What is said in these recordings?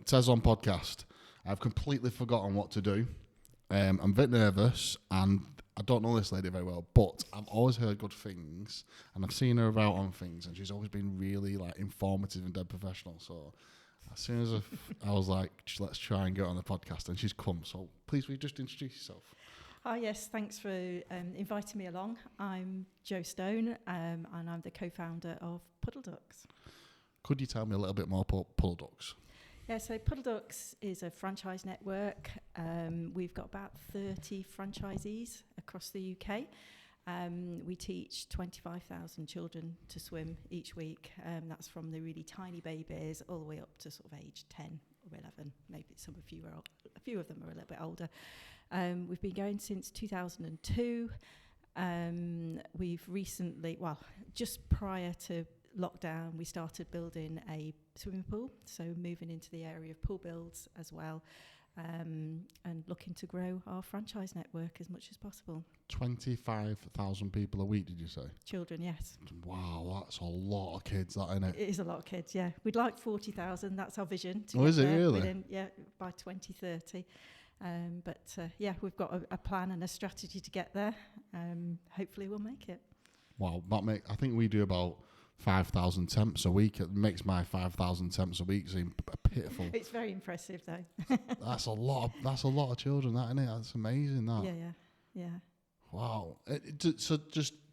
Tezlom Podcast. I've completely forgotten what to do. I'm a bit nervous, and I don't know this lady very well, but I've always heard good things, and I've seen her about on things, and she's always been really like informative and dead professional. So as soon as I was like, let's try and get on the podcast, and she's come. So please, will you just introduce yourself? Hi, yes, thanks for inviting me along. I'm Jo Stone, and I'm the co-founder of Puddle. Could you tell me a little bit more about Puddle? Yeah, so Puddle is a franchise network. We've got about 30 franchisees across the UK. We teach 25,000 children to swim each week. That's from the really tiny babies all the way up to sort of age 10 or 11. Maybe a few of them are a little bit older. We've been going since 2002. We've recently, just prior to lockdown, we started building a swimming pool, so moving into the area of pool builds as well, and looking to grow our franchise network as much as possible. 25,000 people a week, did you say? Children, yes. Wow, that's a lot of kids, that, isn't it? It is a lot of kids, yeah. We'd like 40,000, that's our vision. Is it really? By 2030. We've got a plan and a strategy to get there. Hopefully we'll make it. Wow, I think we do about 5,000 temps a week. It makes my 5,000 temps a week seem pitiful. It's very impressive, though. That's a lot of children, that, isn't it? That's amazing, that. Yeah. Wow.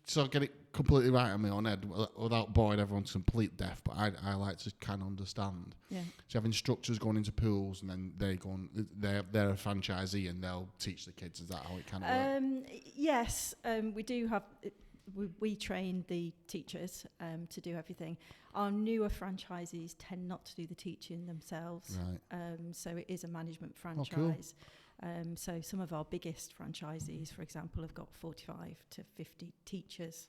So I get it completely right in my own head without boring everyone to complete deaf, but I like to kind of understand. Yeah. So you have instructors going into pools, and then they're a franchisee and they'll teach the kids. Is that how it kind of works? Yes, we do have. We train the teachers to do everything. Our newer franchisees tend not to do the teaching themselves. Right. So it is a management franchise. Oh, cool. So some of our biggest franchisees, for example, have got 45 to 50 teachers.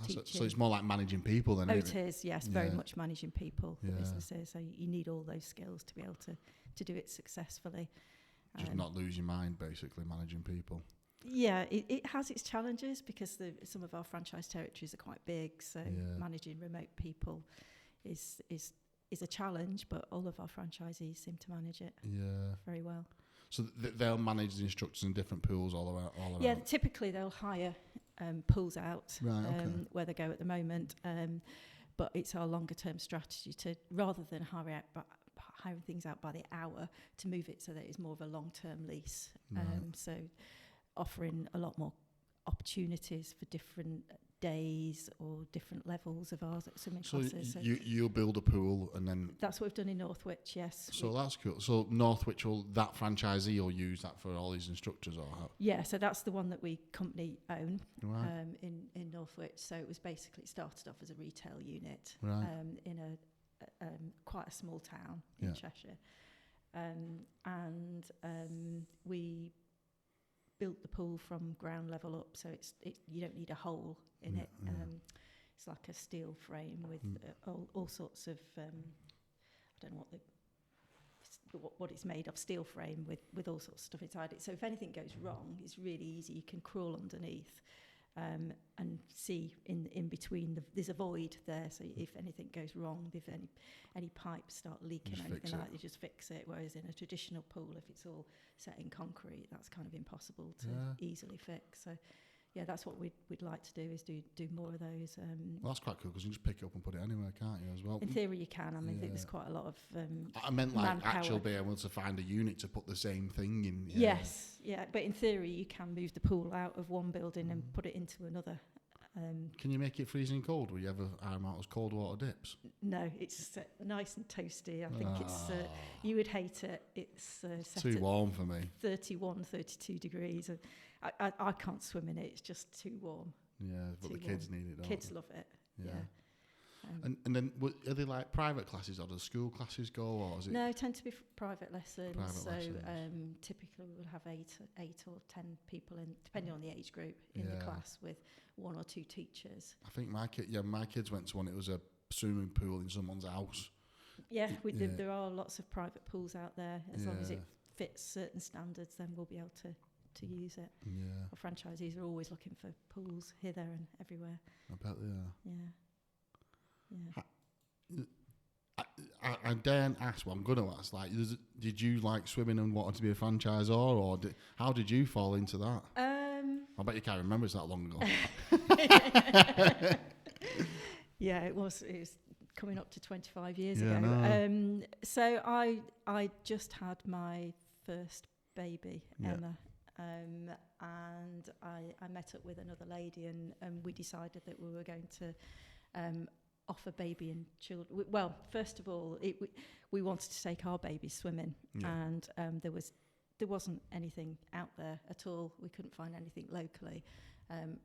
So it's more like managing people then, isn't it? It is, yes, very much managing people, businesses. So you need all those skills to be able to do it successfely. Just not lose your mind, basically, managing people. Yeah, it has its challenges because some of our franchise territories are quite big, so managing remote people is a challenge, but all of our franchisees seem to manage it very well. So they'll manage the instructors in different pools all around? Yeah, typically they'll hire pools out where they go at the moment, but it's our longer term strategy to, rather than hiring things out by the hour, to move it so that it's more of a long term lease. Right. So offering a lot more opportunities for different days or different levels of our swimming classes. So you'll build a pool and then... That's what we've done in Northwich, yes. So that's cool. So Northwich, that franchisee will use that for all these instructors or how? Yeah, so that's the one that we company own in Northwich. So it was basically started off as a retail unit in a quite a small town in Cheshire. We built the pool from ground level up, so you don't need a hole in it. It's like a steel frame with all sorts of I don't know what it's made of, steel frame with all sorts of stuff inside it. So if anything goes wrong, it's really easy. You can crawl underneath and see in between. There's a void there, so if anything goes wrong, if any pipes start leaking or anything like that, you just fix it. Whereas in a traditional pool, if it's all set in concrete, that's kind of impossible to easily fix. So that's what we'd like to do, is do more of those. Well, that's quite cool because you can just pick it up and put it anywhere, can't you, as well? In theory you can. I mean, I think there's quite a lot of I meant like manpower. Actually being able to find a unit to put the same thing in. Yes, but in theory you can move the pool out of one building and put it into another. Can you make it freezing cold? Will you ever iron out as cold water dips? No, it's nice and toasty. I think you would hate it. It's set too warm for me. 31, 32 degrees. I can't swim in it. It's just too warm. Yeah, but the kids need it, don't Kids they? love it. Yeah. And then are they like private classes, or do school classes go, or is it? No, tend to be private lessons. Typically we will have eight or 10 people in, depending on the age group, in the class, with one or two teachers. I think my kids went to one. It was a swimming pool in someone's house. Yeah, there are lots of private pools out there. As long as it fits certain standards, then we'll be able to use it. Yeah. Our franchisees are always looking for pools here, there, and everywhere. I bet they are. Yeah. I daren't ask, well, I'm going to ask, like, did you like swimming and wanted to be a franchisor, or how did you fall into that? I bet you can't remember, it's that long ago. Yeah, it was coming up to 25 years Yeah, ago. no. So I just had my first baby, Emma, and I met up with another lady, and we decided that we were going to offer baby and children. Well, first of all, we wanted to take our baby swimming, and there wasn't anything out there at all. We couldn't find anything locally.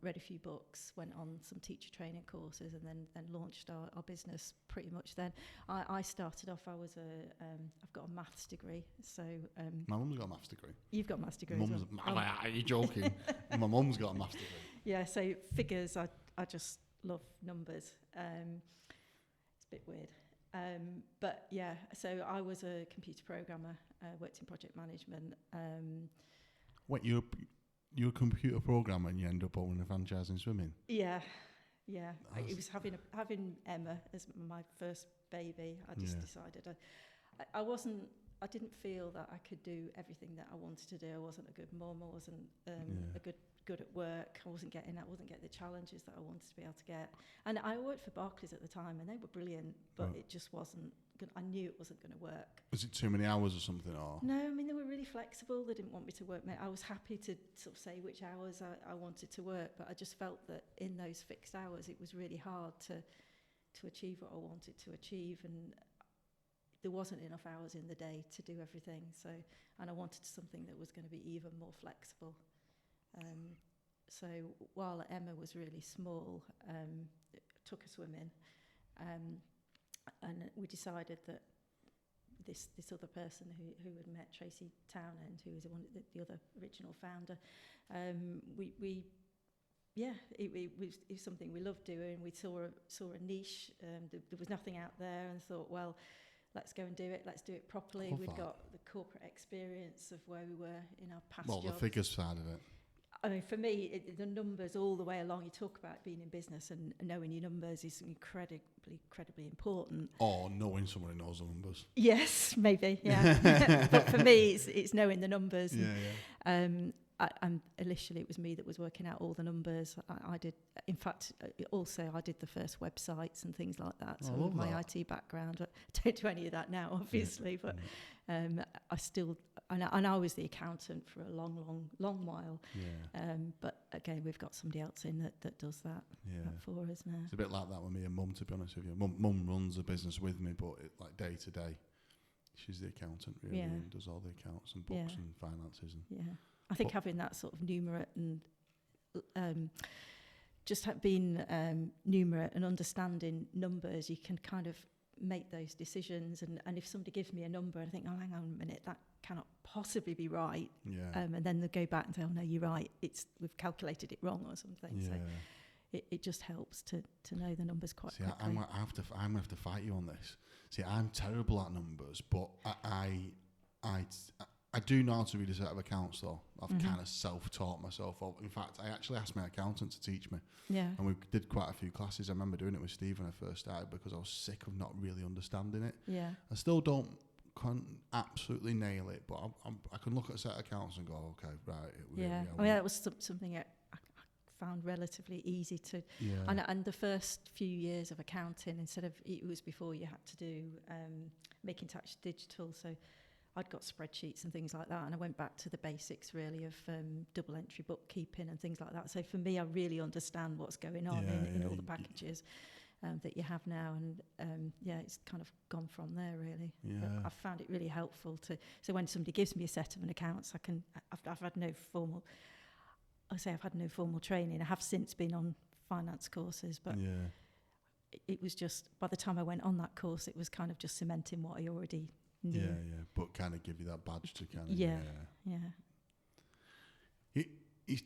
Read a few books, went on some teacher training courses, and then launched our business pretty much then. I started off, I've got a maths degree, so... My mum's got a maths degree. You've got a maths degree as well. Are you joking? My mum's got a maths degree. Yeah, so figures, I just love numbers. It's a bit weird. But yeah, so I was a computer programmer, worked in project management. Wait, you're a computer programmer and you end up owning a franchise in swimming? Yeah. It was having Emma as my first baby. I just decided I didn't feel that I could do everything that I wanted to do. I wasn't a good mum. I wasn't good at work. I wasn't getting the challenges that I wanted to be able to get. And I worked for Barclays at the time, and they were brilliant, but it just wasn't good. I knew it wasn't going to work. Was it too many hours or something? Or? No, I mean, they were really flexible. They didn't want me to work. I was happy to sort of say which hours I wanted to work, but I just felt that in those fixed hours, it was really hard to achieve what I wanted to achieve, and there wasn't enough hours in the day to do everything. So, and I wanted something that was going to be even more flexible. So while Emma was really small, took her swimming, and we decided that this other person who had met Tracy Townend, who was the other original founder, it was something we loved doing. We saw a niche. There was nothing out there, and thought, well, let's go and do it. Let's do it properly. We'd got the corporate experience of where we were in our past jobs. The figures side of it. I mean, for me, the numbers all the way along. You talk about being in business, and knowing your numbers is incredibly important. Or knowing someone who knows the numbers. Yes, maybe, yeah. But for me, it's knowing the numbers. Yeah. And initially, it was me that was working out all the numbers. I did, in fact, also I did the first websites and things like that. So with my IT background, I don't do any of that now, obviously. But I still, and I was the accountant for a long while. Yeah. But again, we've got somebody else in that does that for us now. It's a bit like that with me and Mum, to be honest with you. Mum runs a business with me, but like day to day, she's the accountant really, and does all the accounts and books and finances. And I think having that sort of numerate and just being numerate and understanding numbers, you can kind of make those decisions. And if somebody gives me a number, I think, oh, hang on a minute, that cannot possibly be right. Yeah. And then they go back and say, oh, no, you're right. We've calculated it wrong or something. Yeah. So it just helps to know the numbers quite quickly. I'm going to have to fight you on this. See, I'm terrible at numbers, but I do know how to read a set of accounts, though. I've kind of self-taught myself. In fact, I actually asked my accountant to teach me. Yeah. And we did quite a few classes. I remember doing it with Steve when I first started because I was sick of not really understanding it. Yeah. I still can't absolutely nail it, but I can look at a set of accounts and go, okay, right. I mean, that was something I found relatively easy to... Yeah. And the first few years of accounting, it was before you had to do making tax digital, so... I'd got spreadsheets and things like that, and I went back to the basics really of double entry bookkeeping and things like that. So for me, I really understand what's going on in all the packages that you have now, and it's kind of gone from there really. Yeah. But I've found it really helpful so when somebody gives me a set of accounts, I've had no formal training. I have since been on finance courses, but it was just, by the time I went on that course, it was kind of just cementing what I already knew. Yeah, but kind of give you that badge to kind of... Yeah. I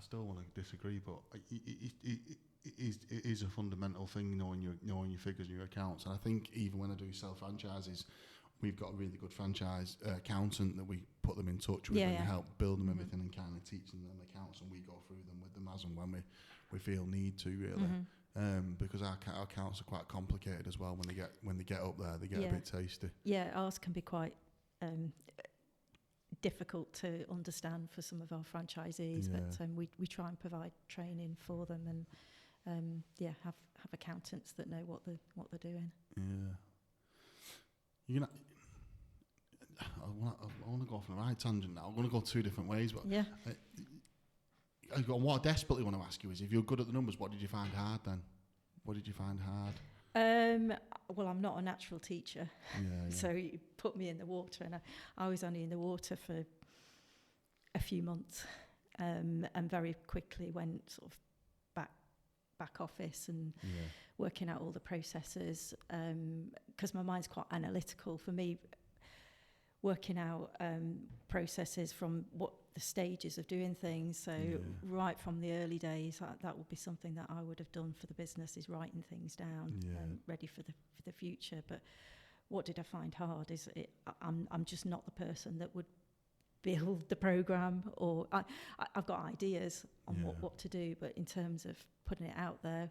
still want to disagree, but it is a fundamental thing, knowing your figures and your accounts. And I think even when I do self-franchises, we've got a really good franchise accountant that we put them in touch with and help build them everything and kind of teaching them accounts, and we go through them with them as and when we feel need to, really. Because our accounts are quite complicated as well. When they get up there, they get a bit tasty. Yeah, ours can be quite difficult to understand for some of our franchisees, but we try and provide training for them, and have accountants that know what they're doing. Yeah. I want to go off on a right tangent now. I'm going to go two different ways, but what I desperately want to ask you is, if you're good at the numbers, what did you find hard then? What did you find hard? Well, I'm not a natural teacher, so you put me in the water, and I was only in the water for a few months, and very quickly went sort of back office and working out all the processes, because my mind's quite analytical. For me, working out processes from what the stages of doing things, so right from the early days, that would be something that I would have done for the business, is writing things down, ready for the future. But what did I find hard is I'm just not the person that would build the program, or I've got ideas on what to do, but in terms of putting it out there,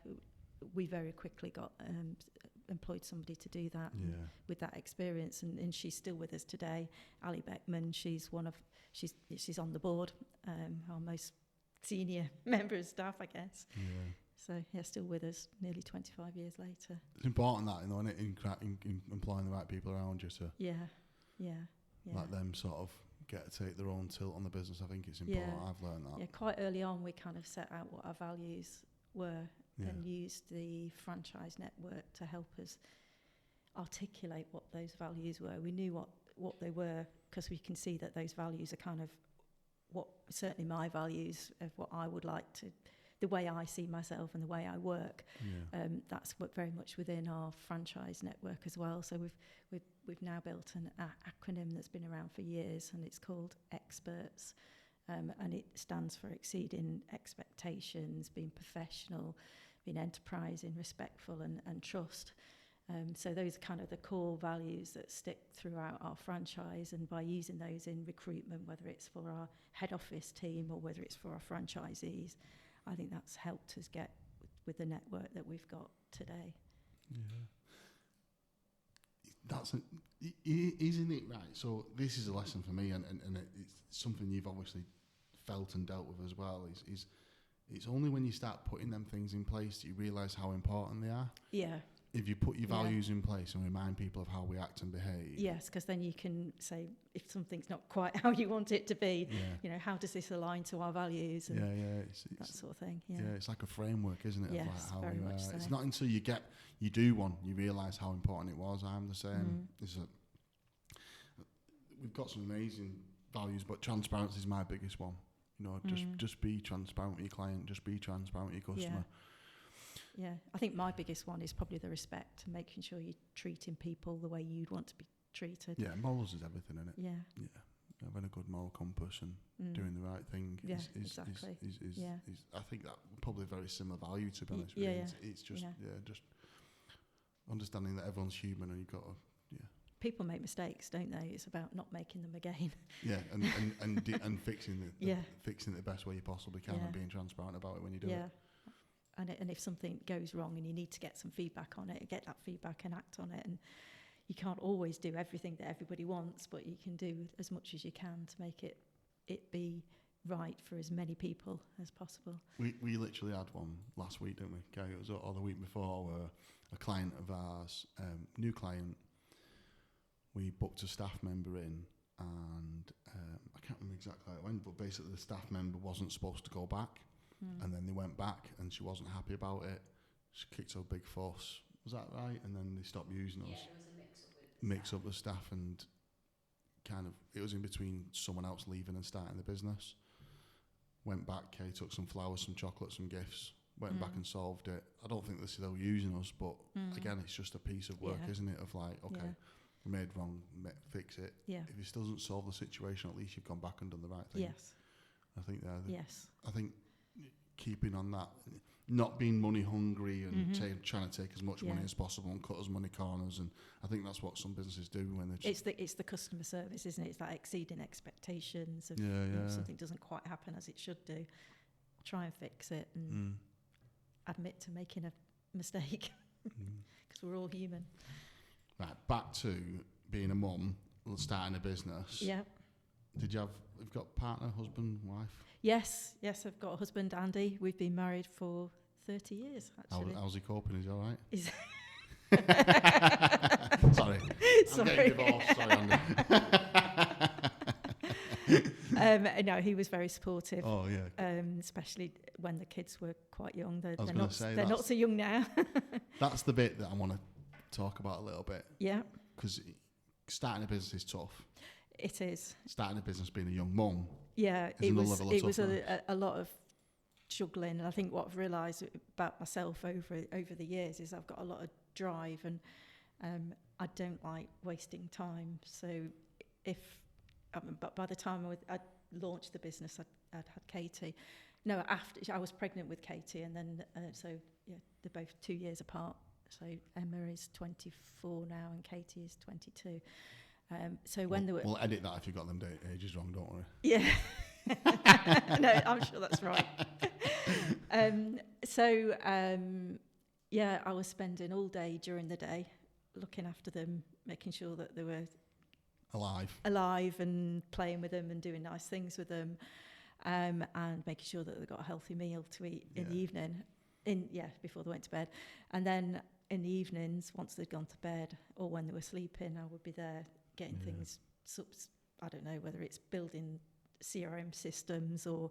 we very quickly got employed somebody to do that with that experience, and she's still with us today. Ali Beckman, she's on the board, our most senior member of staff, I guess. So still with us nearly 25 years later. It's important that, isn't it, in employing the right people around you to let them sort of take their own tilt on the business. I think it's important. I've learned that. Yeah, quite early on we kind of set out what our values were, and used the franchise network to help us articulate what those values were. We knew what they were, because we can see that those values are kind of certainly my values of what I would like to, the way I see myself and the way I work. That's very much within our franchise network as well. So we've now built an acronym that's been around for years, and it's called Experts. And it stands for exceeding expectations, being professional, being enterprising, respectful, and trust. So those are kind of the core values that stick throughout our franchise, and by using those in recruitment, whether it's for our head office team or whether it's for our franchisees, I think that's helped us get with the network that we've got today. Isn't it right? So this is a lesson for me, and it's something you've obviously felt and dealt with as well, is it's only when you start putting them things in place that you realise how important they are. If you put your values in place and remind people of how we act and behave. Yes, because then you can say, if something's not quite how you want it to be, how does this align to our values, and it's that sort of thing. It's like a framework, isn't it? Yes, of like how very much so. It's not until you do one, you realise how important it was. I'm the same. We've got some amazing values, but transparency is my biggest one. Just be transparent with your client, just be transparent with your customer. I think my biggest one is probably the respect, and making sure you're treating people the way you'd want to be treated. Morals is everything, isn't it? Having a good moral compass and doing the right thing is I think that probably a very similar value, to be honest with you. It's just just understanding that everyone's human, and you've got to people make mistakes, don't they? It's about not making them again. And fixing it the best way you possibly can, and being transparent about it when you do it. And if something goes wrong and you need to get some feedback on it, get that feedback and act on it. And you can't always do everything that everybody wants, but you can do as much as you can to make it be right for as many people as possible. We literally had one last week, didn't we? It was or the week before, where a client of ours, new client, we booked a staff member in, and I can't remember exactly how it went, but basically the staff member wasn't supposed to go back. And then they went back, and she wasn't happy about it. She kicked up a big fuss. Was that right? And then they stopped using us. Yeah, there was a mix-up with staff, and kind of it was in between someone else leaving and starting the business. Went back, Kay took some flowers, some chocolate, some gifts. Went back and solved it. I don't think they're still using us, but again, it's just a piece of work, isn't it? Of like, okay, we made wrong, fix it. If it still doesn't solve the situation, at least you've gone back and done the right thing. Yes. I think I think keeping on that, not being money hungry and Mm-hmm. trying to take as much Yeah. money as possible and cut as many corners. And I think that's what some businesses do when they just... It's the customer service, isn't it? It's like exceeding expectations of Yeah, you know, yeah. something doesn't quite happen as it should do. Try and fix it and admit to making a mistake because we're all human. Right, back to being a mum, starting a business. Yeah. You've got partner, husband, wife? Yes, I've got a husband, Andy. We've been married for 30 years, actually. How's he coping? Is he all right? Is Sorry. I'm getting divorced. Sorry, Andy. no, he was very supportive. Oh, yeah. Especially when the kids were quite young. They're gonna not. say They're not so young now. That's the bit that I want to talk about a little bit. Yeah, Because starting a business is tough. it is. Starting a business being a young mum. Yeah, Is it another was. level of It was toughness. a lot of juggling, and I think what I've realised about myself over the years is I've got a lot of drive, and I don't like wasting time. So but by the time I launched the business, I'd had Katie. No, after I was pregnant with Katie, and then so yeah, they're both 2 years apart. So Emma is 24 now, and Katie is 22. So when they were, We'll edit that if you got them ages wrong, don't worry. yeah, no, I'm sure that's right. Yeah, I was spending all day during the day looking after them, making sure that they were alive and playing with them and doing nice things with them, and making sure that they got a healthy meal to eat in the evening, before they went to bed. And then in the evenings, once they'd gone to bed or when they were sleeping, I would be there getting things, I don't know, whether it's building CRM systems or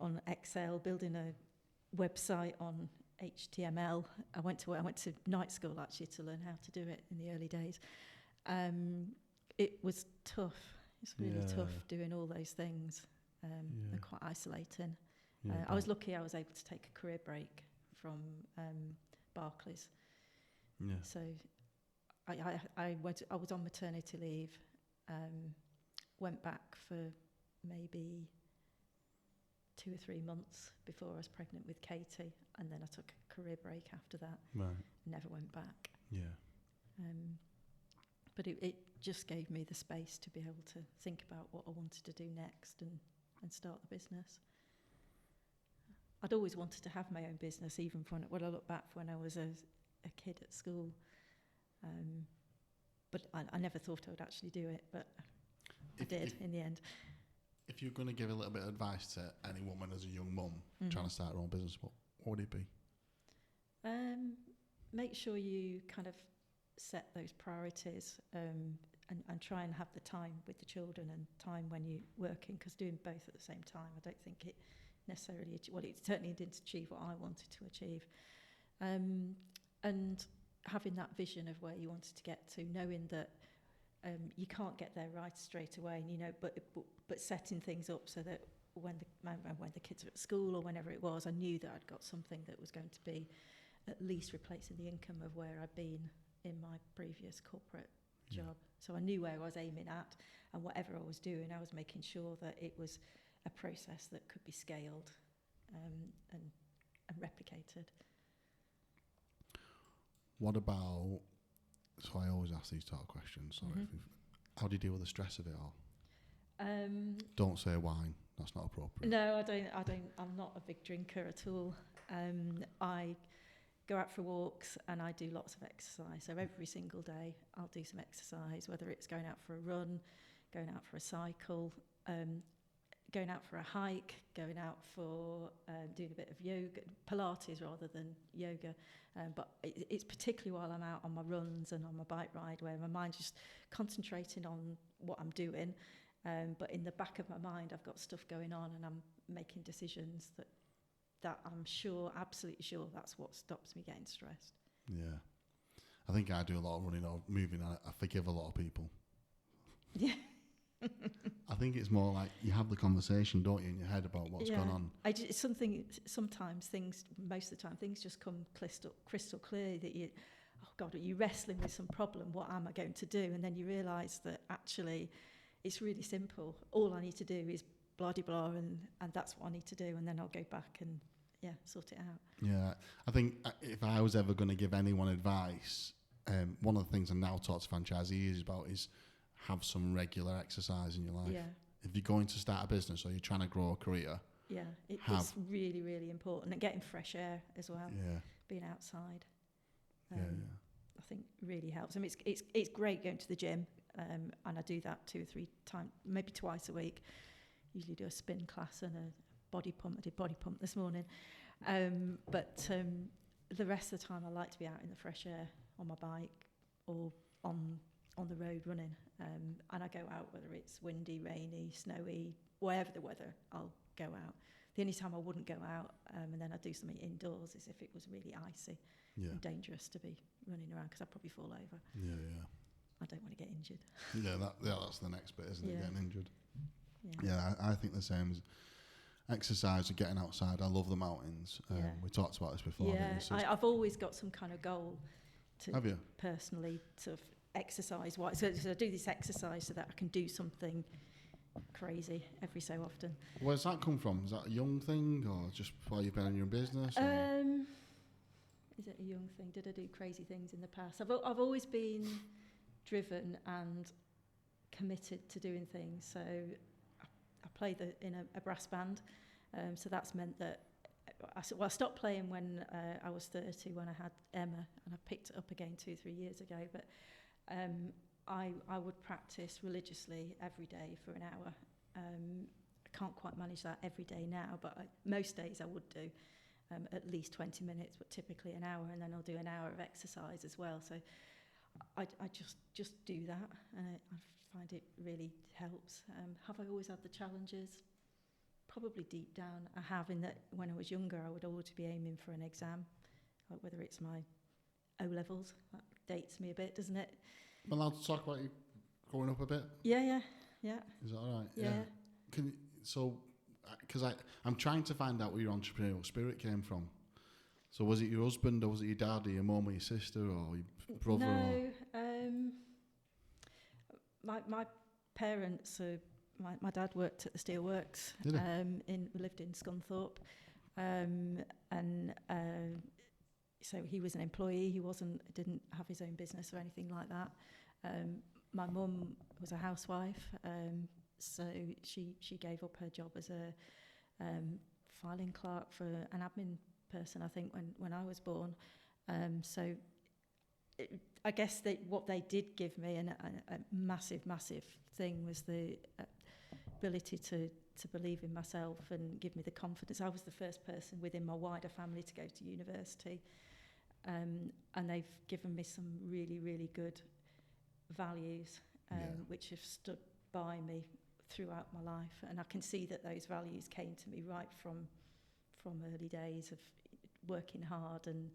on Excel, building a website on HTML. I went to night school actually to learn how to do it in the early days. It was tough. It's really tough doing all those things. They're quite isolating. I was lucky I was able to take a career break from Barclays. Yeah. So I was on maternity leave, went back for maybe 2 or 3 months before I was pregnant with Katie, and then I took a career break after that. Right. Never went back. Yeah. But it just gave me the space to be able to think about what I wanted to do next and start the business. I'd always wanted to have my own business, even when I look back when I was a kid at school. But I never thought I would actually do it, but I did in the end. If you're going to give a little bit of advice to any woman as a young mum trying to start her own business, what would it be? Make sure you kind of set those priorities and try and have the time with the children and time when you're working, because doing both at the same time, I don't think it necessarily, it certainly didn't achieve what I wanted to achieve. And having that vision of where you wanted to get to, knowing that you can't get there right straight away, and but setting things up so that when the kids were at school or whenever it was, I knew that I'd got something that was going to be at least replacing the income of where I'd been in my previous corporate job. So I knew where I was aiming at, and whatever I was doing, I was making sure that it was a process that could be scaled and replicated. What about, so I always ask these type of questions, sorry, how do you deal with the stress of it all? Don't say wine, that's not appropriate. No, I don't, I'm not a big drinker at all. I go out for walks and I do lots of exercise. So every single day I'll do some exercise, whether it's going out for a run, going out for a cycle, going out for a hike, going out for doing a bit of yoga, Pilates rather than yoga. But it's particularly while I'm out on my runs and on my bike ride where my mind's just concentrating on what I'm doing. But in the back of my mind, I've got stuff going on and I'm making decisions that I'm sure, absolutely sure, that's what stops me getting stressed. Yeah. I think I do a lot of running or moving. I forgive a lot of people. Yeah. I think it's more like you have the conversation, don't you, in your head about what's going on. It's something, sometimes things, most of the time, things just come crystal clear that you, oh God, are you wrestling with some problem? What am I going to do? And then you realise that actually it's really simple. All I need to do is blah-de-blah and that's what I need to do. And then I'll go back and sort it out. Yeah, I think if I was ever going to give anyone advice, one of the things I now talk to franchisees about is have some regular exercise in your life. Yeah. If you're going to start a business or you're trying to grow a career, it's really, really important. And getting fresh air as well. Yeah. Being outside. Yeah. I think really helps. I mean, it's great going to the gym, and I do that 2 or 3 times, maybe twice a week. Usually do a spin class and a body pump. I did body pump this morning. But the rest of the time I like to be out in the fresh air on my bike or on the road running. And I go out whether it's windy, rainy, snowy, whatever the weather, I'll go out. The only time I wouldn't go out and then I'd do something indoors is if it was really icy and dangerous to be running around because I'd probably fall over. Yeah. I don't want to get injured. That's the next bit, isn't it? Getting injured. Yeah, I think the same as exercise or getting outside. I love the mountains. We talked about this before. Yeah, I've always got some kind of goal to have you? Personally sort of exercise-wise. So I do this exercise so that I can do something crazy every so often. Where's that come from? Is that a young thing or just while you've been in your business? Is it a young thing? Did I do crazy things in the past? I've always been driven and committed to doing things. So I play in a brass band. So that's meant that I stopped playing when I was 30 when I had Emma, and I picked it up again 2-3 years ago. But I would practice religiously every day for an hour. I can't quite manage that every day now, but most days I would do at least 20 minutes, but typically an hour, and then I'll do an hour of exercise as well. So I just do that, and I find it really helps. Have I always had the challenges? Probably deep down I have, in that when I was younger I would always be aiming for an exam, like whether it's my O-levels. That dates me a bit, doesn't it? I'm allowed to talk about you growing up a bit? Yeah. Is that all right? Yeah. Because I'm trying to find out where your entrepreneurial spirit came from. So was it your husband, or was it your dad, or your mum, or your sister, or your brother? No, my parents, my dad worked at the steelworks. Did he? We lived in Scunthorpe, so he was an employee. He didn't have his own business or anything like that. My mum was a housewife, so she gave up her job as a filing clerk for an admin person, I think, when I was born. I guess what they did give me, and a massive thing, was the ability to believe in myself and give me the confidence. I was the first person within my wider family to go to university, and they've given me some really, really good values, which have stood by me throughout my life. And I can see that those values came to me right from early days of working hard and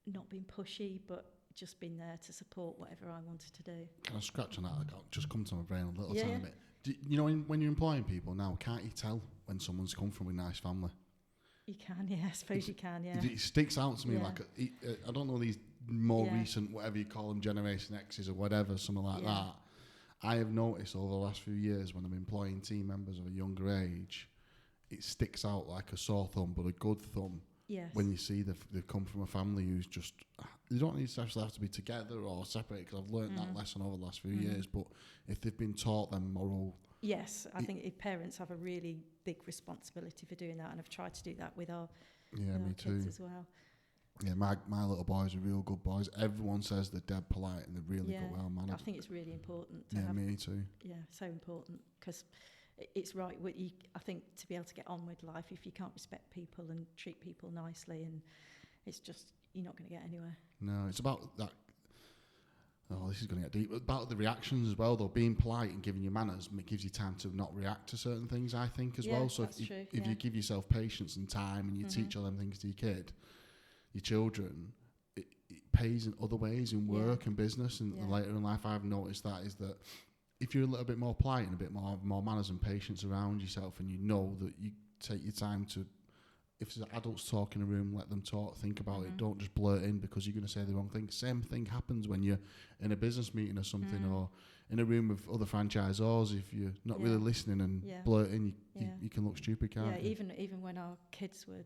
not being pushy, but just being there to support whatever I wanted to do. Can I scratch on that? I'll just come to my brain a little Yeah. tiny bit. When you're employing people now, can't you tell when someone's come from a nice family? You can, yeah. I suppose you can, yeah. It sticks out to me like, I don't know, these more Yeah. recent, whatever you call them, Generation X's or whatever, something like that. I have noticed over the last few years when I'm employing team members of a younger age, it sticks out like a sore thumb, but a good thumb. Yes. When you see they've come from a family who's just, they don't necessarily have to be together or separate, because I've learned that lesson over the last few years, but if they've been taught them moral... Yes, I think if parents have a really big responsibility for doing that, and I've tried to do that with our kids as well. Yeah, my little boys are real good boys. Everyone says they're dead polite and they're really good, well mannered. I think it's really important to have... me too. Yeah, so important, because it's right. I think to be able to get on with life, if you can't respect people and treat people nicely, and it's just, you're not going to get anywhere. No, it's about that. Oh, this is going to get deep. About the reactions as well, though. Being polite and giving you manners gives you time to not react to certain things, I think, as well. So if you give yourself patience and time and you teach all them things to your children, it pays in other ways in work and business. And later in life, I've noticed that is that if you're a little bit more polite and a bit more manners and patience around yourself, and you know that you take your time to, if there's adults talk in a room, let them talk, think about it, don't just blurt in because you're going to say the wrong thing. Same thing happens when you're in a business meeting or something, or in a room with other franchisors, if you're not really listening and blurting, you can look stupid, can't you? Even when our kids were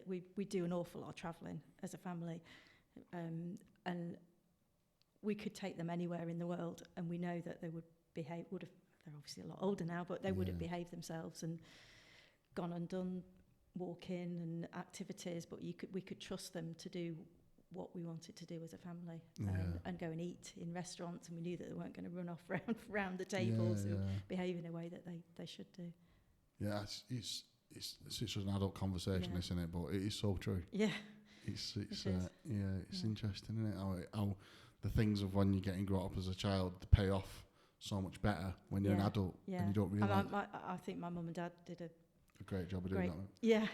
we do an awful lot of travelling as a family, and we could take them anywhere in the world, and we know that they would behave. They're obviously a lot older now, but they would have behaved themselves and gone and done walking and activities. But we could trust them to do what we wanted to do as a family, and go and eat in restaurants, and we knew that they weren't going to run off round the tables or behave in a way that they should do. Yeah, it's such an adult conversation, isn't it? But it is so true. Yeah. It's interesting, isn't it? How the things of when you're getting brought up as a child pay off so much better when you're an adult and you don't realise. I think my mum and dad did a great job of doing that. Yeah.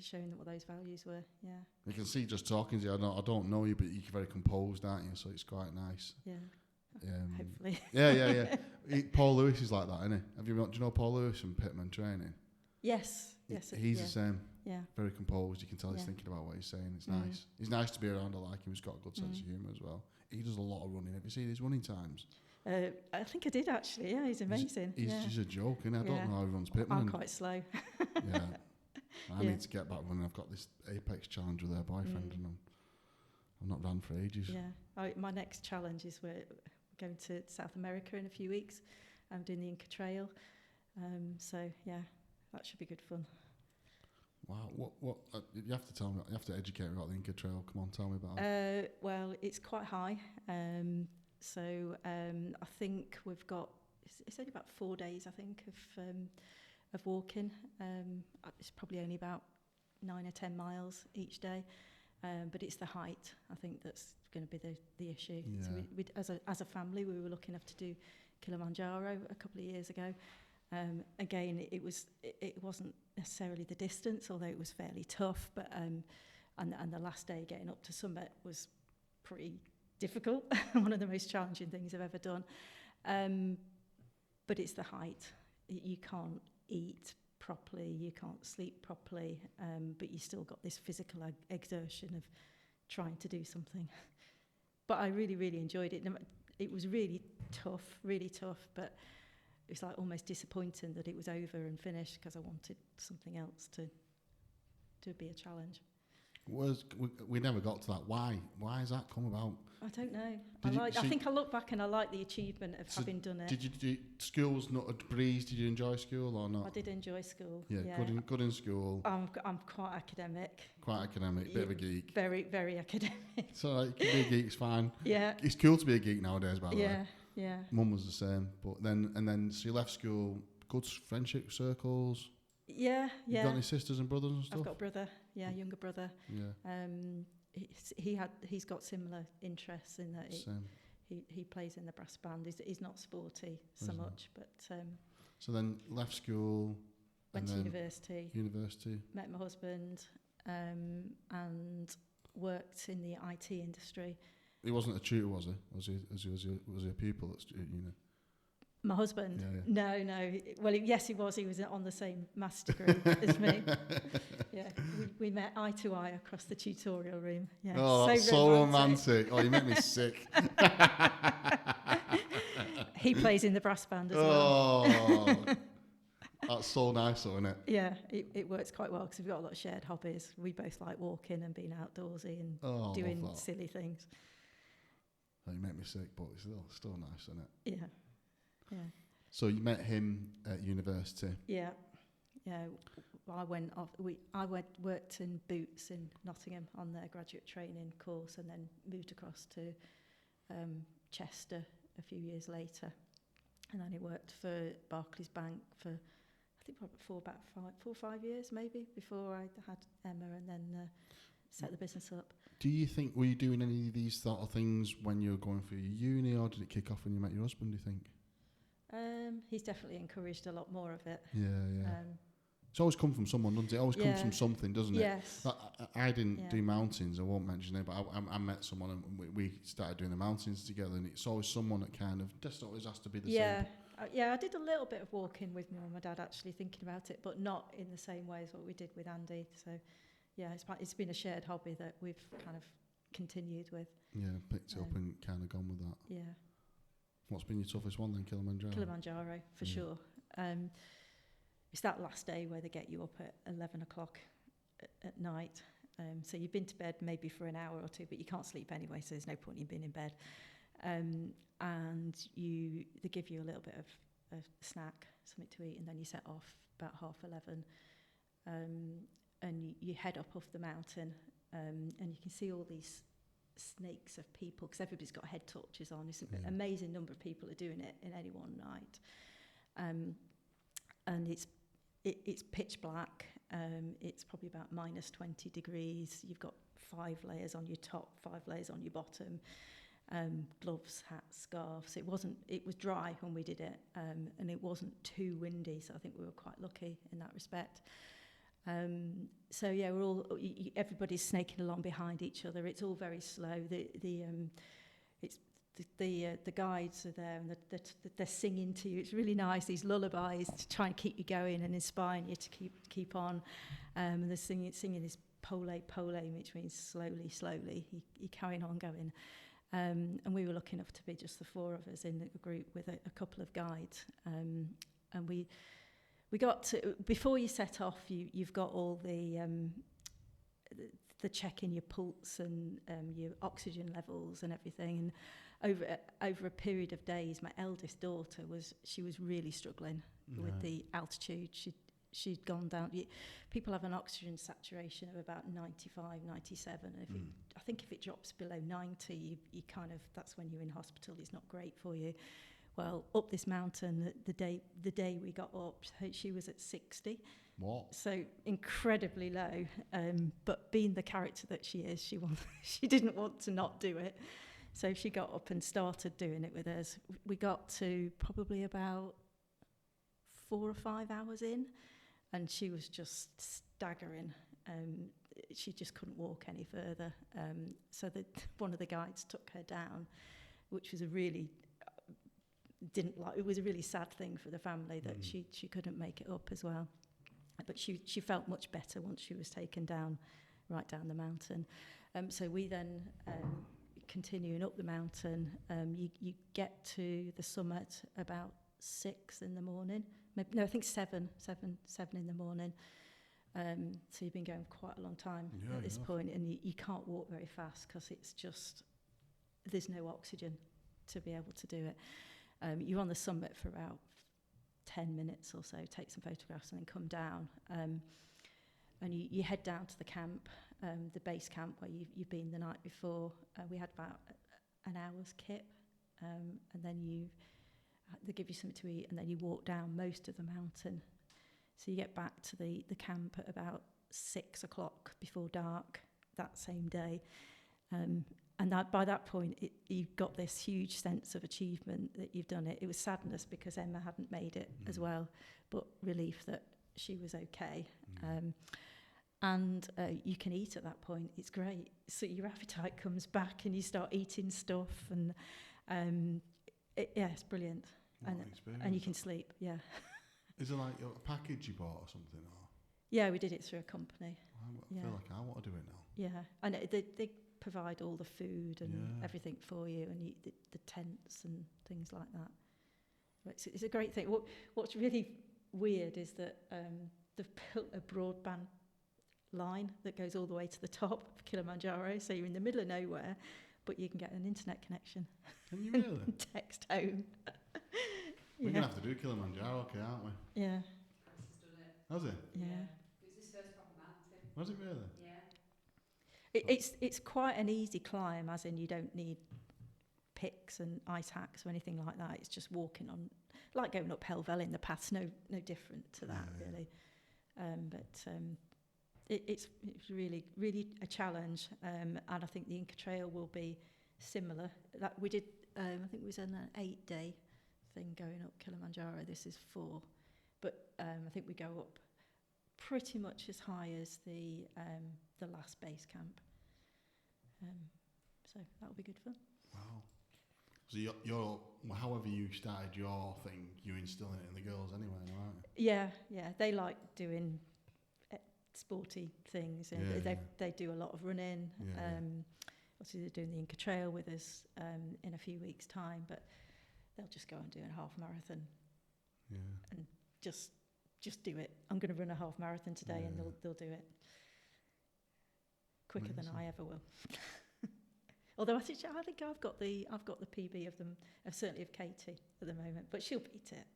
Showing them what those values were. Yeah. You can see just talking to you. I don't know you, but you're very composed, aren't you? So it's quite nice. Yeah. Hopefully. Yeah. Paul Lewis is like that, isn't he? Do you know Paul Lewis from Pitman Training? Yes. He's the same. Yeah. Very composed. You can tell he's thinking about what he's saying. It's nice. He's nice to be around. I like him. He's got a good sense of humour as well. He does a lot of running. Have you seen his running times? I think I did actually. Yeah, he's amazing. He's just a joke, isn't he? I don't know how he runs Pitman. I'm quite slow. Yeah. I need to get back running. I've got this Apex challenge with their boyfriend, and I've not ran for ages. Yeah. My next challenge is we're going to South America in a few weeks. I'm doing the Inca Trail. So yeah, that should be good fun. Wow. What you have to tell me. You have to educate me about the Inca Trail. Come on, tell me about it. Well, it's quite high. So I think we've got. It's only about 4 days, I think, of walking. It's probably only about 9 or 10 miles each day, but it's the height, I think, that's going to be the issue. Yeah. So as a family, we were lucky enough to do Kilimanjaro a couple of years ago. Again, it wasn't necessarily the distance, although it was fairly tough. But and the last day getting up to summit was pretty difficult. One of the most challenging things I've ever done. But it's the height. You can't eat properly, you can't sleep properly, but you still got this physical exertion of trying to do something. But I really, really enjoyed it. It was really tough, but it was like almost disappointing that it was over and finished, because I wanted something else to be a challenge. We never got to that. Why has that come about? I don't know. I think I look back and I like the achievement of having done it. Did you do school's not a breeze? Did you enjoy school or not? I did enjoy school. Yeah. Good in school. I'm quite academic. Bit of a geek. Very, very academic. So you can be a geek, it's fine. Yeah. It's cool to be a geek nowadays, by the way. Yeah. Mum was the same, but then so you left school. Good friendship circles. Yeah. You got any sisters and brothers and stuff? I've got a brother. Yeah, younger brother. Yeah. He's got similar interests in that he plays in the brass band. He's not sporty so much, but so then left school. Went to university. University. Met my husband, and worked in the IT industry. He wasn't a tutor, was he? Was he a pupil at uni? My husband? Yeah. No. Well, yes, he was. He was on the same master degree as me. Yeah, we met eye to eye across the tutorial room. Yeah. Oh, that's so romantic. Oh, you make me sick. He plays in the brass band as well. Oh, that's so nice, though, isn't it? Yeah, it works quite well because we've got a lot of shared hobbies. We both like walking and being outdoorsy and doing silly things. Oh, you make me sick, but it's still nice, isn't it? Yeah. Yeah. So you met him at university. Yeah. I worked in Boots in Nottingham on their graduate training course, and then moved across to Chester a few years later, and then I worked for Barclays Bank for I think for about 4 or 5 years maybe before I had Emma, and then set the business up. Do you think, were you doing any of these sort of things when you were going through your uni, or did it kick off when you met your husband, do you think? He's definitely encouraged a lot more of it. Yeah. It's always come from someone, doesn't it? It always comes from something, doesn't it? Yes. I didn't do mountains, I won't mention it, but I met someone and we started doing the mountains together, and it's always someone that kind of, just always has to be the same. I did a little bit of walking with my mum and dad, actually, thinking about it, but not in the same way as what we did with Andy. So, yeah, it's been a shared hobby that we've kind of continued with. Yeah, picked it up and kind of gone with that. Yeah. What's been your toughest one then, Kilimanjaro? Kilimanjaro, for sure. It's that last day where they get you up at 11 o'clock at night. So you've been to bed maybe for an hour or two, but you can't sleep anyway, so there's no point in being in bed. And they give you a little bit of a snack, something to eat, and then you set off about 11:30. And you head up off the mountain, and you can see all these snakes of people, because everybody's got head torches on. It's an amazing number of people are doing it in any one night. And it's pitch black. It's probably about minus 20 degrees. You've got 5 layers on your top, 5 layers on your bottom. Gloves, hats, scarves. It was dry when we did it, and it wasn't too windy, so I think we were quite lucky in that respect. So yeah, everybody's snaking along behind each other. It's all very slow. The guides are there, and they're singing to you. It's really nice, these lullabies to try and keep you going and inspiring you to keep on. And they're singing this pole, which means slowly. You're carrying on going. And we were lucky enough to be just the 4 of us in the group with a couple of guides. And we got to, before you set off, you've got all the checking your pulse and your oxygen levels and everything. And over a period of days, my eldest daughter was really struggling with the altitude. She'd gone down. People have an oxygen saturation of about 95, 97. And I think if it drops below 90, you kind of, that's when you're in hospital. It's not great for you. Well, up this mountain, the day we got up, she was at 60. What? So incredibly low. But being the character that she is, she didn't want to not do it. So she got up and started doing it with us. We got to probably about 4 or 5 hours in, and she was just staggering. She just couldn't walk any further. So one of the guides took her down, which was it was a really sad thing for the family that she couldn't make it up as well. But she felt much better once she was taken down, right down the mountain. So we then, continuing up the mountain, you get to the summit about 6 in the morning. I think 7 in the morning. So you've been going quite a long time at this point, and you can't walk very fast because it's just, there's no oxygen to be able to do it. You're on the summit for about 10 minutes or so, take some photographs and then come down. And you head down to the camp, the base camp where you've been the night before. We had about an hour's kip, and then they give you something to eat, and then you walk down most of the mountain. So you get back to the camp at about 6 o'clock before dark that same day. And by that point, you've got this huge sense of achievement that you've done it. It was sadness because Emma hadn't made it as well, but relief that she was okay. And you can eat at that point. It's great. So your appetite comes back and you start eating stuff. And it's brilliant. And you can sleep, yeah. Is it like a package you bought or something? Or? Yeah, we did it through a company. I feel like I want to do it now. Yeah, and they provide all the food and everything for you, and the tents and things like that. It's a great thing. What's really weird is that they've built a broadband line that goes all the way to the top of Kilimanjaro, so you're in the middle of nowhere, but you can get an internet connection. Can you really? And text home. We're going to have to do Kilimanjaro, okay, aren't we? Yeah. Has it? Yeah. It was his first proper mountain. Was it really? Yeah. It's quite an easy climb, as in you don't need picks and ice hacks or anything like that. It's just walking on, like going up Helvellyn. The path's no different to that, really. It's really, really a challenge, and I think the Inca Trail will be similar. That we did, I think it was an 8-day thing going up Kilimanjaro. This is 4, but I think we go up pretty much as high as the last base camp. So that'll be good fun. Wow. So you're however you started your thing, you're instilling it in the girls anyway, aren't you? Yeah. They like doing sporty things. They do a lot of running. Obviously they're doing the Inca Trail with us in a few weeks' time, but they'll just go and do a half marathon Yeah. and just do it. I'm going to run a half marathon today, and they'll do it quicker than I ever will. Although I think I've got the PB of them, certainly of Katie at the moment, but she'll beat it.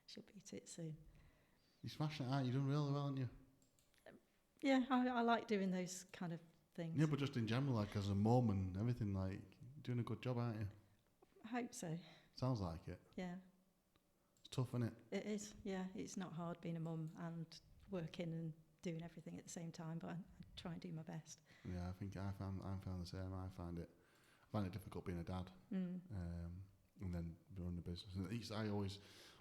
She'll beat it soon. You're smashing it out. You're doing really well, aren't you? Yeah, I like doing those kind of things. Yeah, but just in general, like as a mum and everything, like doing a good job, aren't you? I hope so. Sounds like it. Yeah. It's tough, isn't it? It is, yeah. It's not hard being a mum and working and doing everything at the same time, but I try and do my best. Yeah, I think I found the same. I find it difficult being a dad, and then running the business. And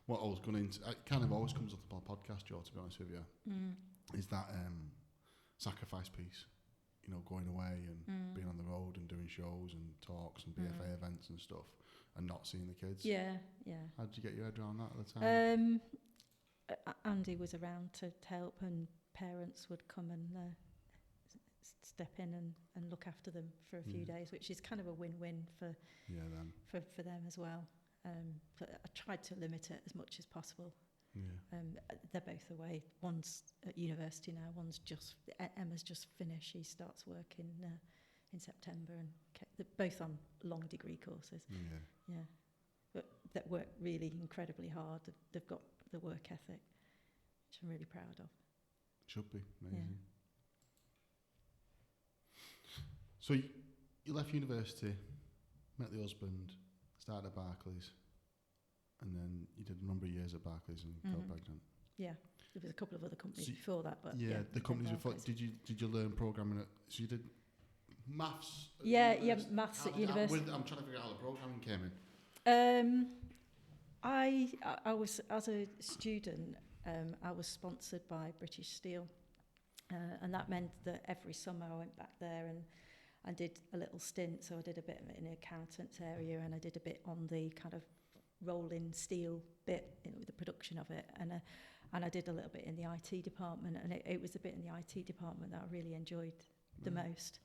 what I was going into, it kind of always comes up on my podcast, Joe, to be honest with you, is that sacrifice piece. You know, going away and being on the road and doing shows and talks and BFA events and stuff, and not seeing the kids. Yeah. How did you get your head around that at the time? Andy was around to help, and parents would come and step in and look after them for a few days, which is kind of a win-win for them as well. But I tried to limit it as much as possible. Yeah. They're both away. One's at university now. Emma's just finished. She starts work in September, and they're both on long degree courses. Yeah. But that work really incredibly hard. They've got the work ethic, which I'm really proud of. Should be amazing. Yeah. So you left university, met the husband, started at Barclays, and then you did a number of years at Barclays and got pregnant. Yeah, there was a couple of other companies before that, but the companies before. Did you learn programming? So you did maths. Maths at university. I'm trying to figure out how the programming came in. I was, as a student, I was sponsored by British Steel, and that meant that every summer I went back there and I did a little stint. So I did a bit of it in the accountants area, and I did a bit on the kind of rolling steel bit, with the production of it, and I did a little bit in the IT department, and it was the bit in the IT department that I really enjoyed the most.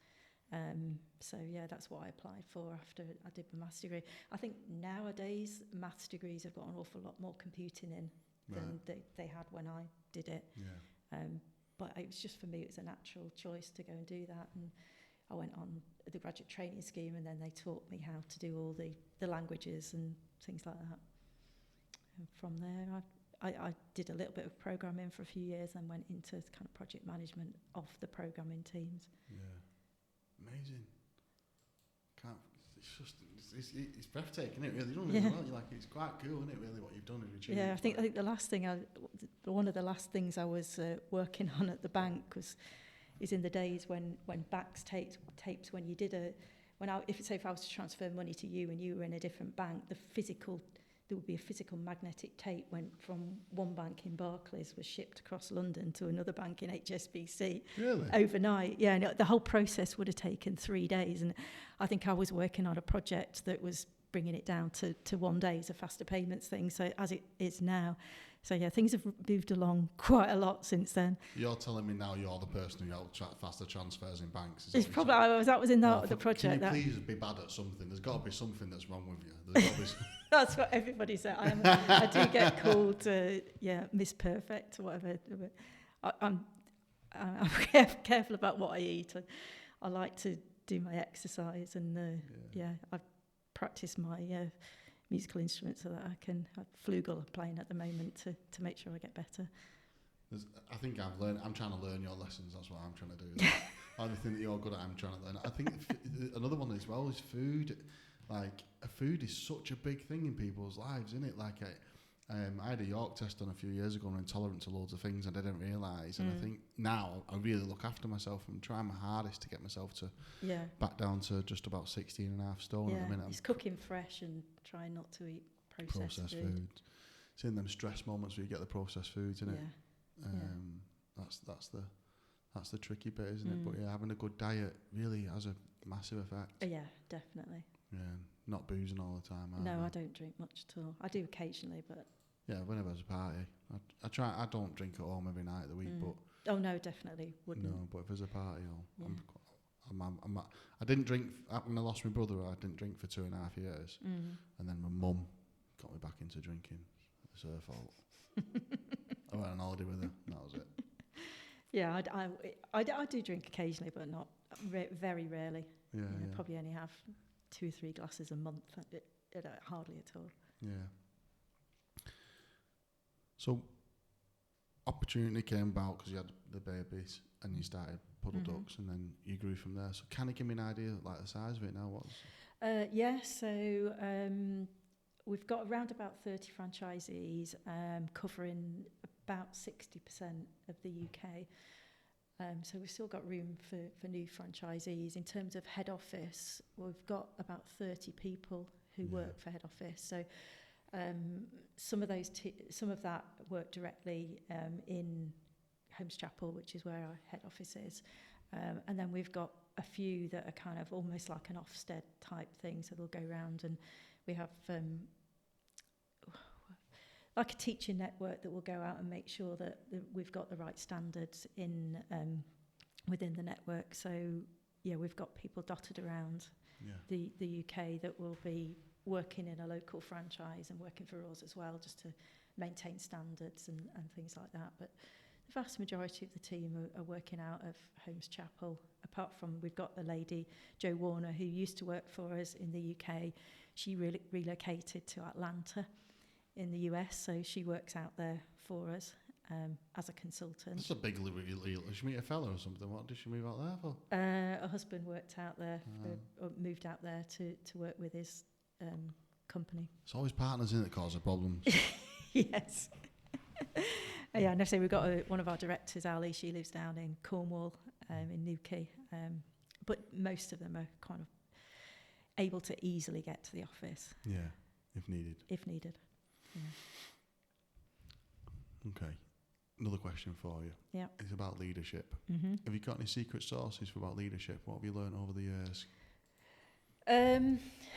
So yeah, that's what I applied for after I did my maths degree. I think nowadays maths degrees have got an awful lot more computing in than they had when I did it. Yeah. But it was just, for me, it was a natural choice to go and do that, and I went on the graduate training scheme, and then they taught me how to do all the languages and things like that. And from there, I did a little bit of programming for a few years and went into kind of project management of the programming teams. Yeah, amazing. It's breathtaking, isn't it? Really, you know, well, it's quite cool, isn't it? Really, what you've done and achieved. Yeah, I think the last thing one of the last things I was working on at the bank is in the days when backs tapes when you did if I was to transfer money to you and you were in a different bank, there would be a physical magnetic tape went from one bank in Barclays, was shipped across London to another bank in HSBC. Really? Overnight. Yeah, and the whole process would have taken 3 days, and I think I was working on a project that was bringing it down to 1 day as a faster payments thing, so as it is now. So yeah, things have moved along quite a lot since then. You're telling me now you're the person who helped faster transfers in banks. It's probably that was in the project. Can you please be bad at something? There's got to be something that's wrong with you. There's got to be That's what everybody said. I do get called Miss Perfect or whatever. I'm careful about what I eat. I like to do my exercise, and I practice my musical instruments so that I can flugel I'm playing at the moment to make sure I get better. I think I'm trying to learn your lessons. That's what I'm trying to do. Everything that you're good at, I'm trying to learn. I think another one as well is food. Like, food is such a big thing in people's lives, isn't it? Like, I had a York test done a few years ago and I'm intolerant to loads of things I didn't realise. And I think now I really look after myself and try my hardest to get myself to back down to just about 16.5 stone at the minute. It's cooking fresh and trying not to eat processed food. It's in them stress moments where you get the processed foods, isn't it? That's the tricky bit, isn't it? But having a good diet really has a massive effect. Yeah, definitely. Yeah, not boozing all the time. No, I don't drink much at all. I do occasionally, but yeah, whenever there's a party, I try. I don't drink at home every night of the week, but oh no, definitely wouldn't. No, but if there's a party, I didn't drink when I lost my brother. I didn't drink for 2.5 years, and then my mum got me back into drinking. It's her fault. I went on holiday with her. And that was it. Yeah, I do drink occasionally, but not very rarely. Yeah, You know, yeah. Probably only have 2 or 3 glasses a month. Hardly at all. Yeah. So, opportunity came about because you had the babies and you started Puddle Ducks, and then you grew from there. So, can you give me an idea, like the size of it now? Yeah, so we've got around about 30 franchisees, covering about 60% of the UK. So we've still got room for new franchisees. In terms of head office, we've got about 30 people who work for head office. So some of that work directly in Holmes Chapel, which is where our head office is. And then we've got a few that are kind of almost like an Ofsted type thing. So they'll go around, and we have like a teaching network that will go out and make sure that we've got the right standards in within the network. So yeah, we've got people dotted around the UK that will be working in a local franchise and working for us as well, just to maintain standards and things like that. But the vast majority of the team are working out of Holmes Chapel, apart from we've got the lady, Jo Warner, who used to work for us in the UK. She relocated to Atlanta in the US, so she works out there for us as a consultant. That's a big deal. Did she meet a fella or something? What did she move out there for? Her husband worked out there, or moved out there to work with his company. It's always partners in it that cause the problems. Yes. Yeah, and I say we've got one of our directors, Ali. She lives down in Cornwall, in Newquay, but most of them are kind of able to easily get to the office. Yeah, if needed. If needed. Yeah. Okay. Another question for you. Yeah. It's about leadership. Mm-hmm. Have you got any secret sauces for about leadership? What have you learned over the years?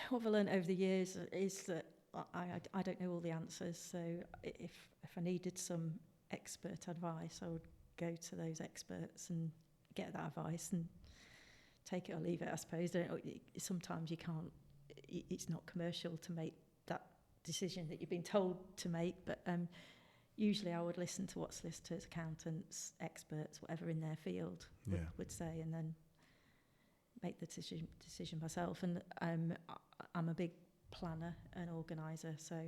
What I've learned over the years is that I don't know all the answers. So if I needed some expert advice, I would go to those experts and get that advice and take it or leave it, I suppose. Sometimes you can't, it's not commercial to make that decision that you've been told to make, but usually I would listen to what solicitors, accountants, experts, whatever in their field would say, and then make the decision myself. And I'm a big planner and organiser, so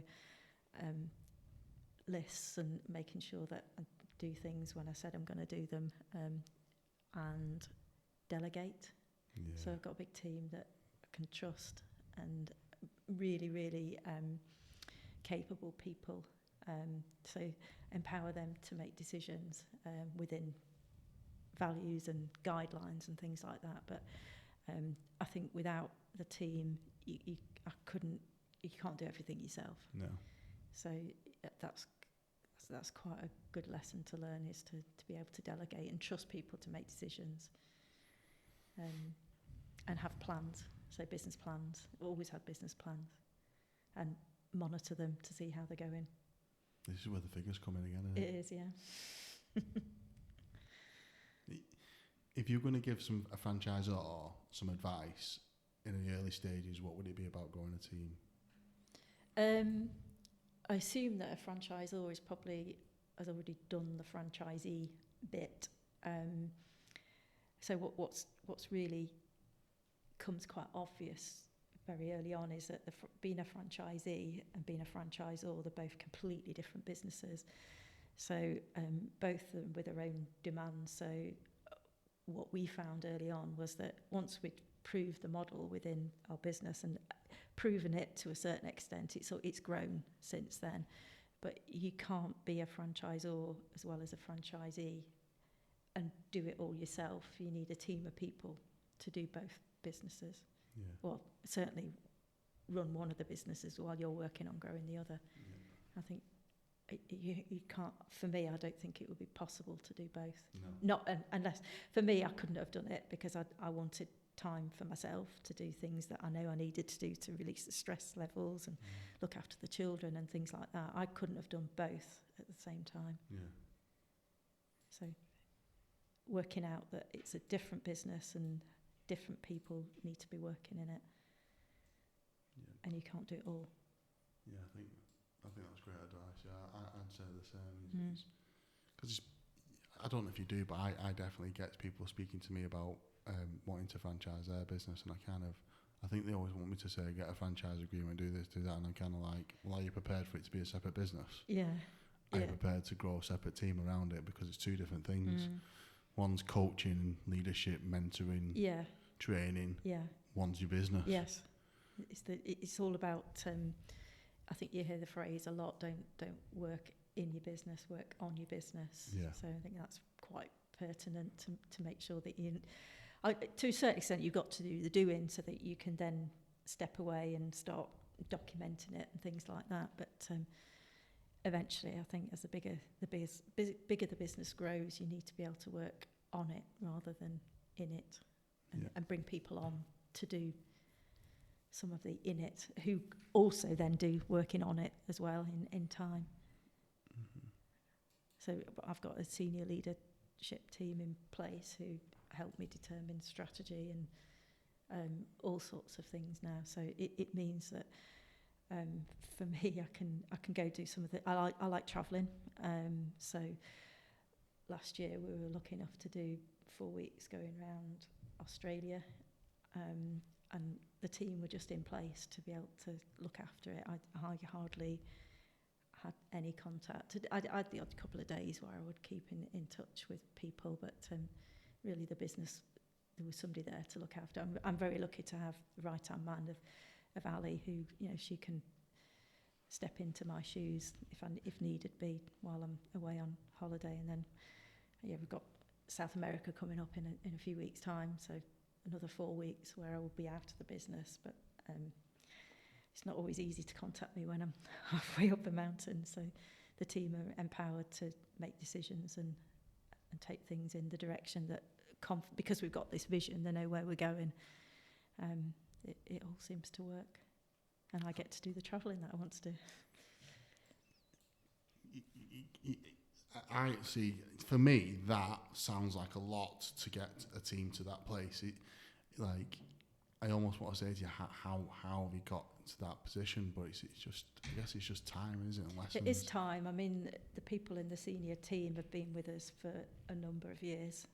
lists and making sure that I do things when I said I'm going to do them, and delegate. Yeah. So I've got a big team that I can trust, and really, really capable people. So empower them to make decisions within values and guidelines and things like that. But I think without the team, you can't do everything yourself. No. So that's quite a good lesson to learn, is to be able to delegate and trust people to make decisions, and have plans. So business plans. Always had business plans, and monitor them to see how they're going. This is where the figures come in again, isn't it? It is, yeah. If you're going to give a franchisor some advice in the early stages, what would it be about growing a team? I assume that a franchisor has already done the franchisee bit. So what's really comes quite obvious very early on is that being a franchisee and being a franchisor, they're both completely different businesses. So both of them with their own demands. So what we found early on was that once we'd proved the model within our business and proven it to a certain extent, it's grown since then. But you can't be a franchisor as well as a franchisee and do it all yourself. You need a team of people to do both businesses. Yeah. Well, certainly run one of the businesses while you're working on growing the other. Yeah. I think you can't, for me, I don't think it would be possible to do both. No. Not unless, for me, I couldn't have done it because I wanted time for myself to do things that I know I needed to do to release the stress levels and look after the children and things like that. I couldn't have done both at the same time. Yeah. So working out that it's a different business and different people need to be working in it. Yeah. And you can't do it all. Yeah, I think I think that's great advice. Yeah, I'd say the same. Because I don't know if you do, but I definitely get people speaking to me about wanting to franchise their business, and I think they always want me to say, get a franchise agreement, do this, do that, and I'm kind of like, well, are you prepared for it to be a separate business? Yeah. Are you prepared to grow a separate team around it? Because it's two different things. One's coaching, leadership, mentoring, training. Yeah. One's your business. Yes. It's all about. I think you hear the phrase a lot. Don't work in your business. Work on your business. Yeah. So I think that's quite pertinent to make sure that you. To a certain extent, you've got to do the doing so that you can then step away and start documenting it and things like that. But eventually, I think as the bigger the business grows, you need to be able to work on it rather than in it, and bring people on to do some of the in it, who also then do working on it as well in time. So I've got a senior leadership team in place who help me determine strategy and all sorts of things now. So it means that for me, I can go do some of the. I like travelling. So last year we were lucky enough to do 4 weeks going around Australia, and the team were just in place to be able to look after it. I hardly had any contact. I had the odd couple of days where I would keep in touch with people, but really the business, there was somebody there to look after. I'm very lucky to have the right-hand man of Ali, who, you know, she can step into my shoes if needed be while I'm away on holiday. And then we've got South America coming up in a few weeks' time, so another 4 weeks where I will be out of the business. But it's not always easy to contact me when I'm halfway up a mountain, so the team are empowered to make decisions and take things in the direction that, because we've got this vision, they know where we're going. It all seems to work, and I get to do the travelling that I want to do. I see. For me, that sounds like a lot to get a team to that place. I almost want to say to you, how have you got to that position? But it's just, I guess it's just time, isn't it? Lessons. It is time. I mean, the people in the senior team have been with us for a number of years.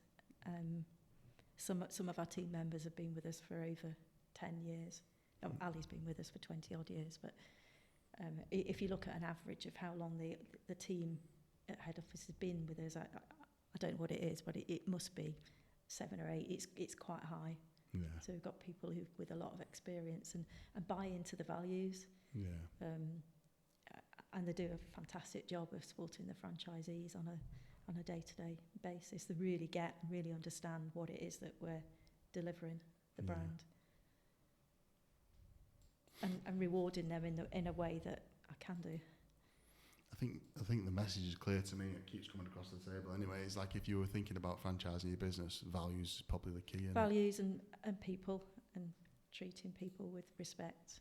Some of our team members have been with us for over 10 years. Ali's been with us for 20 odd years. But if you look at an average of how long the team at head office has been with us, I don't know what it is, but it must be 7 or 8. It's quite high. Yeah. So we've got people who with a lot of experience and buy into the values. Yeah. And they do a fantastic job of supporting the franchisees on a day-to-day basis. They really get and really understand what it is that we're delivering, the brand, and rewarding them in a way that I can do. I think the message is clear to me. It keeps coming across the table. Anyway, it's like if you were thinking about franchising your business, values is probably the key. Values and people, and treating people with respect.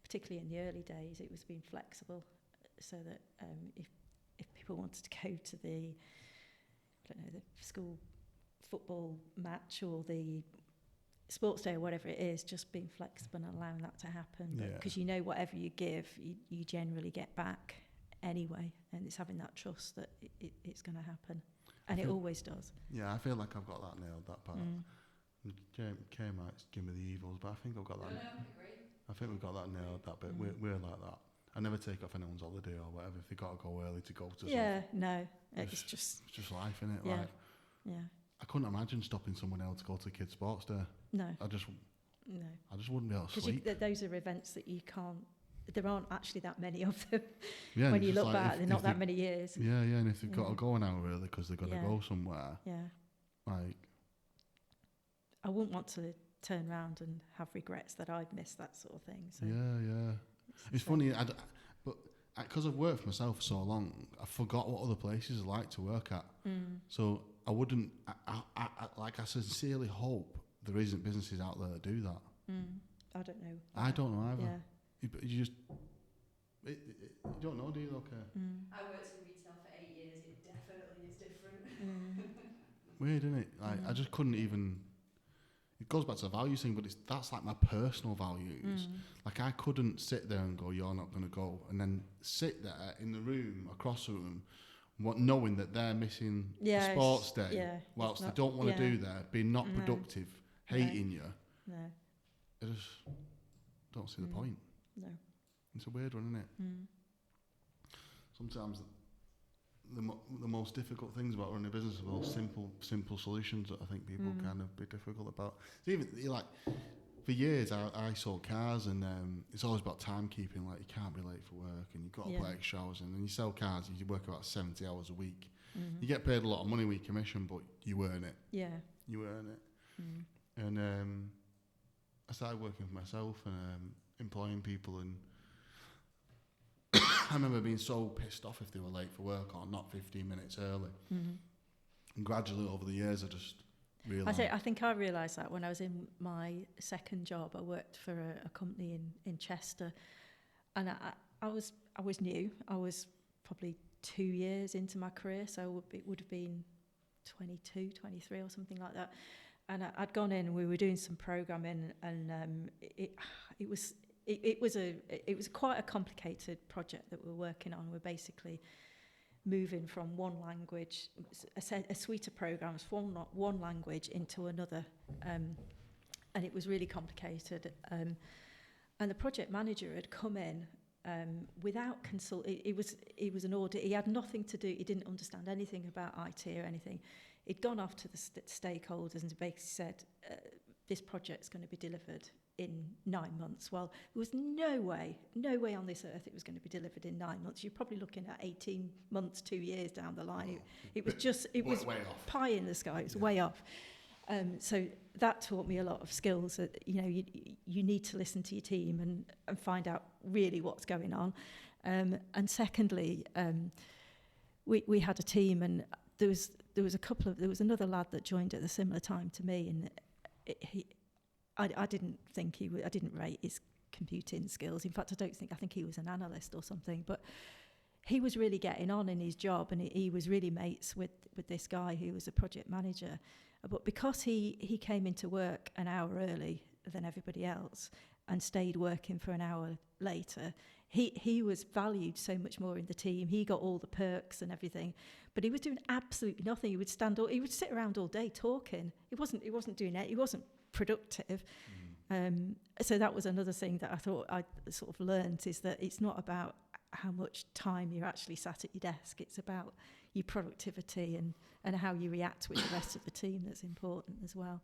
Particularly in the early days, it was being flexible, so that if people wanted to go to the school football match or the sports day or whatever it is, just being flexible and allowing that to happen. Because whatever you give, you generally get back anyway, and it's having that trust that it's going to happen, and it always does. Yeah, I feel like I've got that nailed, that part. Kay might give me the evils, but I think I've got that. I think we've got that nailed, that bit. We're like that. I never take off anyone's holiday or whatever if they got to go early to go to. Yeah, no, it's just life, isn't it? Yeah. I couldn't imagine stopping someone else to go to a kids' sports day. No. I just wouldn't be able to sleep. Because those are events that you can't. There aren't actually that many of them. Yeah, when you look back, they're not that many years. Yeah, and if they've got to go an hour early because they've got to go somewhere. Yeah. I wouldn't want to turn around and have regrets that I'd missed that sort of thing. So yeah. It's funny, but because I've worked for myself for so long, I forgot what other places are like to work at. So I wouldn't. I sincerely hope there isn't businesses out there that do that. I don't know. I don't know either. Yeah. You just you don't know, do you? Okay. I worked in retail for 8 years. It definitely is different. Weird, isn't it? I just couldn't even. it goes back to the values thing, but that's like my personal values. Like I couldn't sit there and go, you're not going to go, and then sit there in the room, across the room, knowing that they're missing a sports day, whilst they don't want to do that, being not productive, hating you. No. I just don't see the point. No. It's a weird one, isn't it? Sometimes the most difficult things about running a business are those simple solutions that I think people kind of be difficult about. So even like for years, I sold cars, and it's always about timekeeping. Like you can't be late for work, and you've got to put extra hours in. And you sell cars, you work about 70 hours a week. You get paid a lot of money with your commission, but you earn it. Yeah, you earn it. And I started working for myself and employing people, and I remember being so pissed off if they were late for work or not 15 minutes early. And gradually over the years, I just realised. I think I realised that when I was in my second job. I worked for a company in Chester, and I was new. I was probably 2 years into my career, so it would have been 22, 23 or something like that. And I'd gone in and we were doing some programming, and it was quite a complicated project that we were working on. We're basically moving from one language, a suite of programs from one language into another, and it was really complicated. And the project manager had come in without consult. It was an audit. He had nothing to do. He didn't understand anything about IT or anything. He'd gone off to the stakeholders and basically said, this project's going to be delivered in 9 months. Well, there was no way on this earth it was going to be delivered in 9 months. You're probably looking at 18 months, 2 years down the line. It was way off. Pie in the sky. It was way off. So that taught me a lot of skills that, you need to listen to your team and find out really what's going on. And secondly, we had a team, and there was another lad that joined at a similar time to me, and I didn't rate his computing skills. In fact, I think he was an analyst or something, but he was really getting on in his job, and he was really mates with this guy who was a project manager. But because he came into work an hour early than everybody else and stayed working for an hour later, he was valued so much more in the team. He got all the perks and everything, but he was doing absolutely nothing. He would sit around all day talking. He wasn't doing it. He wasn't productive. So that was another thing that I thought I sort of learned, is that it's not about how much time you're actually sat at your desk. It's about your productivity and how you react with the rest of the team that's important as well.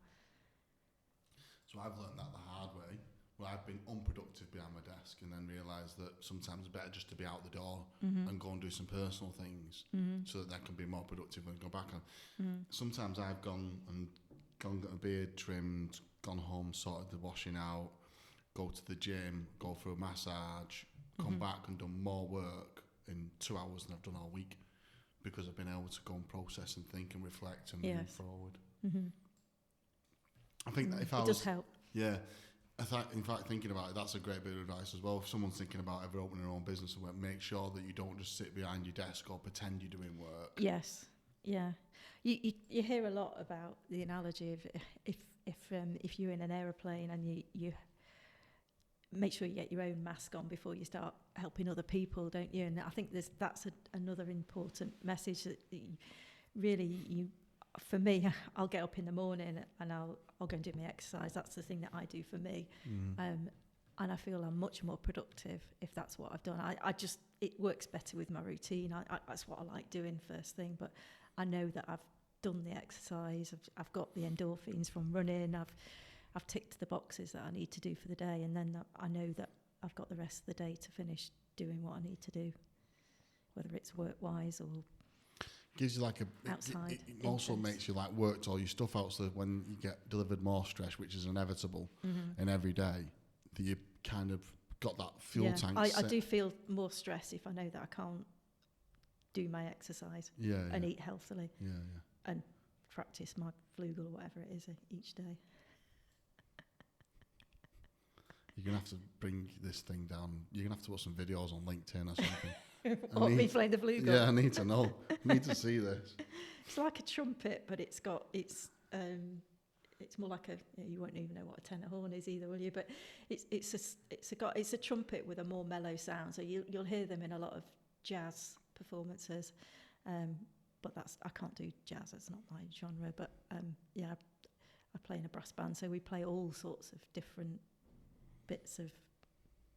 So I've learned that the hard way, where I've been unproductive behind my desk, and then realised that sometimes it's better just to be out the door and go and do some personal things so that I can be more productive and go back on. Sometimes I've gone got a beard trimmed, gone home, sorted the washing out, go to the gym, go for a massage, come back and done more work in 2 hours than I've done all week, because I've been able to go and process and think and reflect and move forward. I think that if I was... It does help. Yeah. In fact, thinking about it, that's a great bit of advice as well. If someone's thinking about ever opening their own business, make sure that you don't just sit behind your desk or pretend you're doing work. Yes. Yeah. You hear a lot about the analogy of if you're in an aeroplane and you make sure you get your own mask on before you start helping other people, don't you? And I think that's another important message, that for me, I'll get up in the morning and I'll go and do my exercise. That's the thing that I do for me. And I feel I'm much more productive if that's what I've done. It works better with my routine. That's what I like doing first thing, but I know that I've done the exercise. I've got the endorphins from running. I've ticked the boxes that I need to do for the day, and then I know that I've got the rest of the day to finish doing what I need to do, whether it's work-wise or gives you like outside. It also makes you like worked all your stuff out, so that when you get delivered more stress, which is inevitable in every day, that you kind of got that fuel tank I do feel more stress if I know that I can't do my exercise and eat healthily and practice my flugel or whatever it is each day. You're going to have to bring this thing down. You're going to have to put some videos on LinkedIn or something. What, me playing the flugel? Yeah, I need to know. I need to see this. It's like a trumpet, but it's more like you won't even know what a tenor horn is either, will you? But it's a trumpet with a more mellow sound. So you'll hear them in a lot of jazz performances. But I can't do jazz. It's not my genre. But I play in a brass band, so we play all sorts of different bits of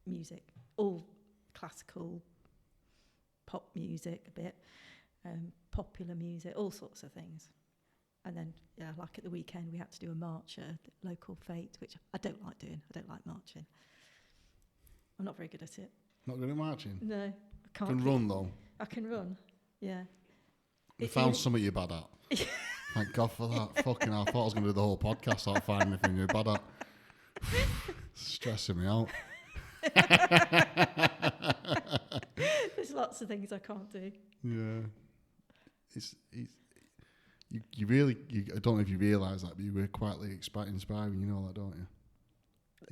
music, all classical, pop music a bit, popular music, all sorts of things. And then, like at the weekend, we had to do a march at the local fete, which I don't like doing. I don't like marching. I'm not very good at it. Not good at marching? No, I can't. Can run, though? I can run, yeah. You found something you're bad at. Thank God for that. Fucking hell, I thought I was going to do the whole podcast without finding anything you're bad at. Stressing me out. There's lots of things I can't do. Yeah. You really, I don't know if you realise that, but you were quietly inspiring, you know that, don't you?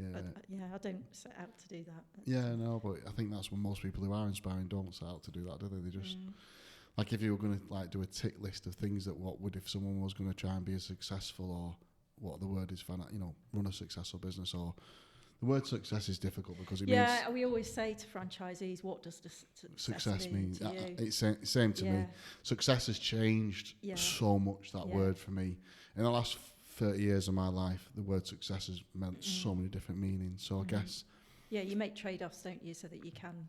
Yeah. I don't set out to do that. Yeah, no, but I think that's what most people who are inspiring don't set out to do that, do they? They just, like if you were going to like do a tick list of things that what would if someone was going to try and be as successful, or what the word is, run a successful business, or the word success is difficult because it means... Yeah, we always say to franchisees, what does the success mean to you? It's same to me. Success has changed so much, that word for me. In the last 30 years of my life, the word success has meant so many different meanings. So I guess... Yeah, you make trade-offs, don't you, so that you can,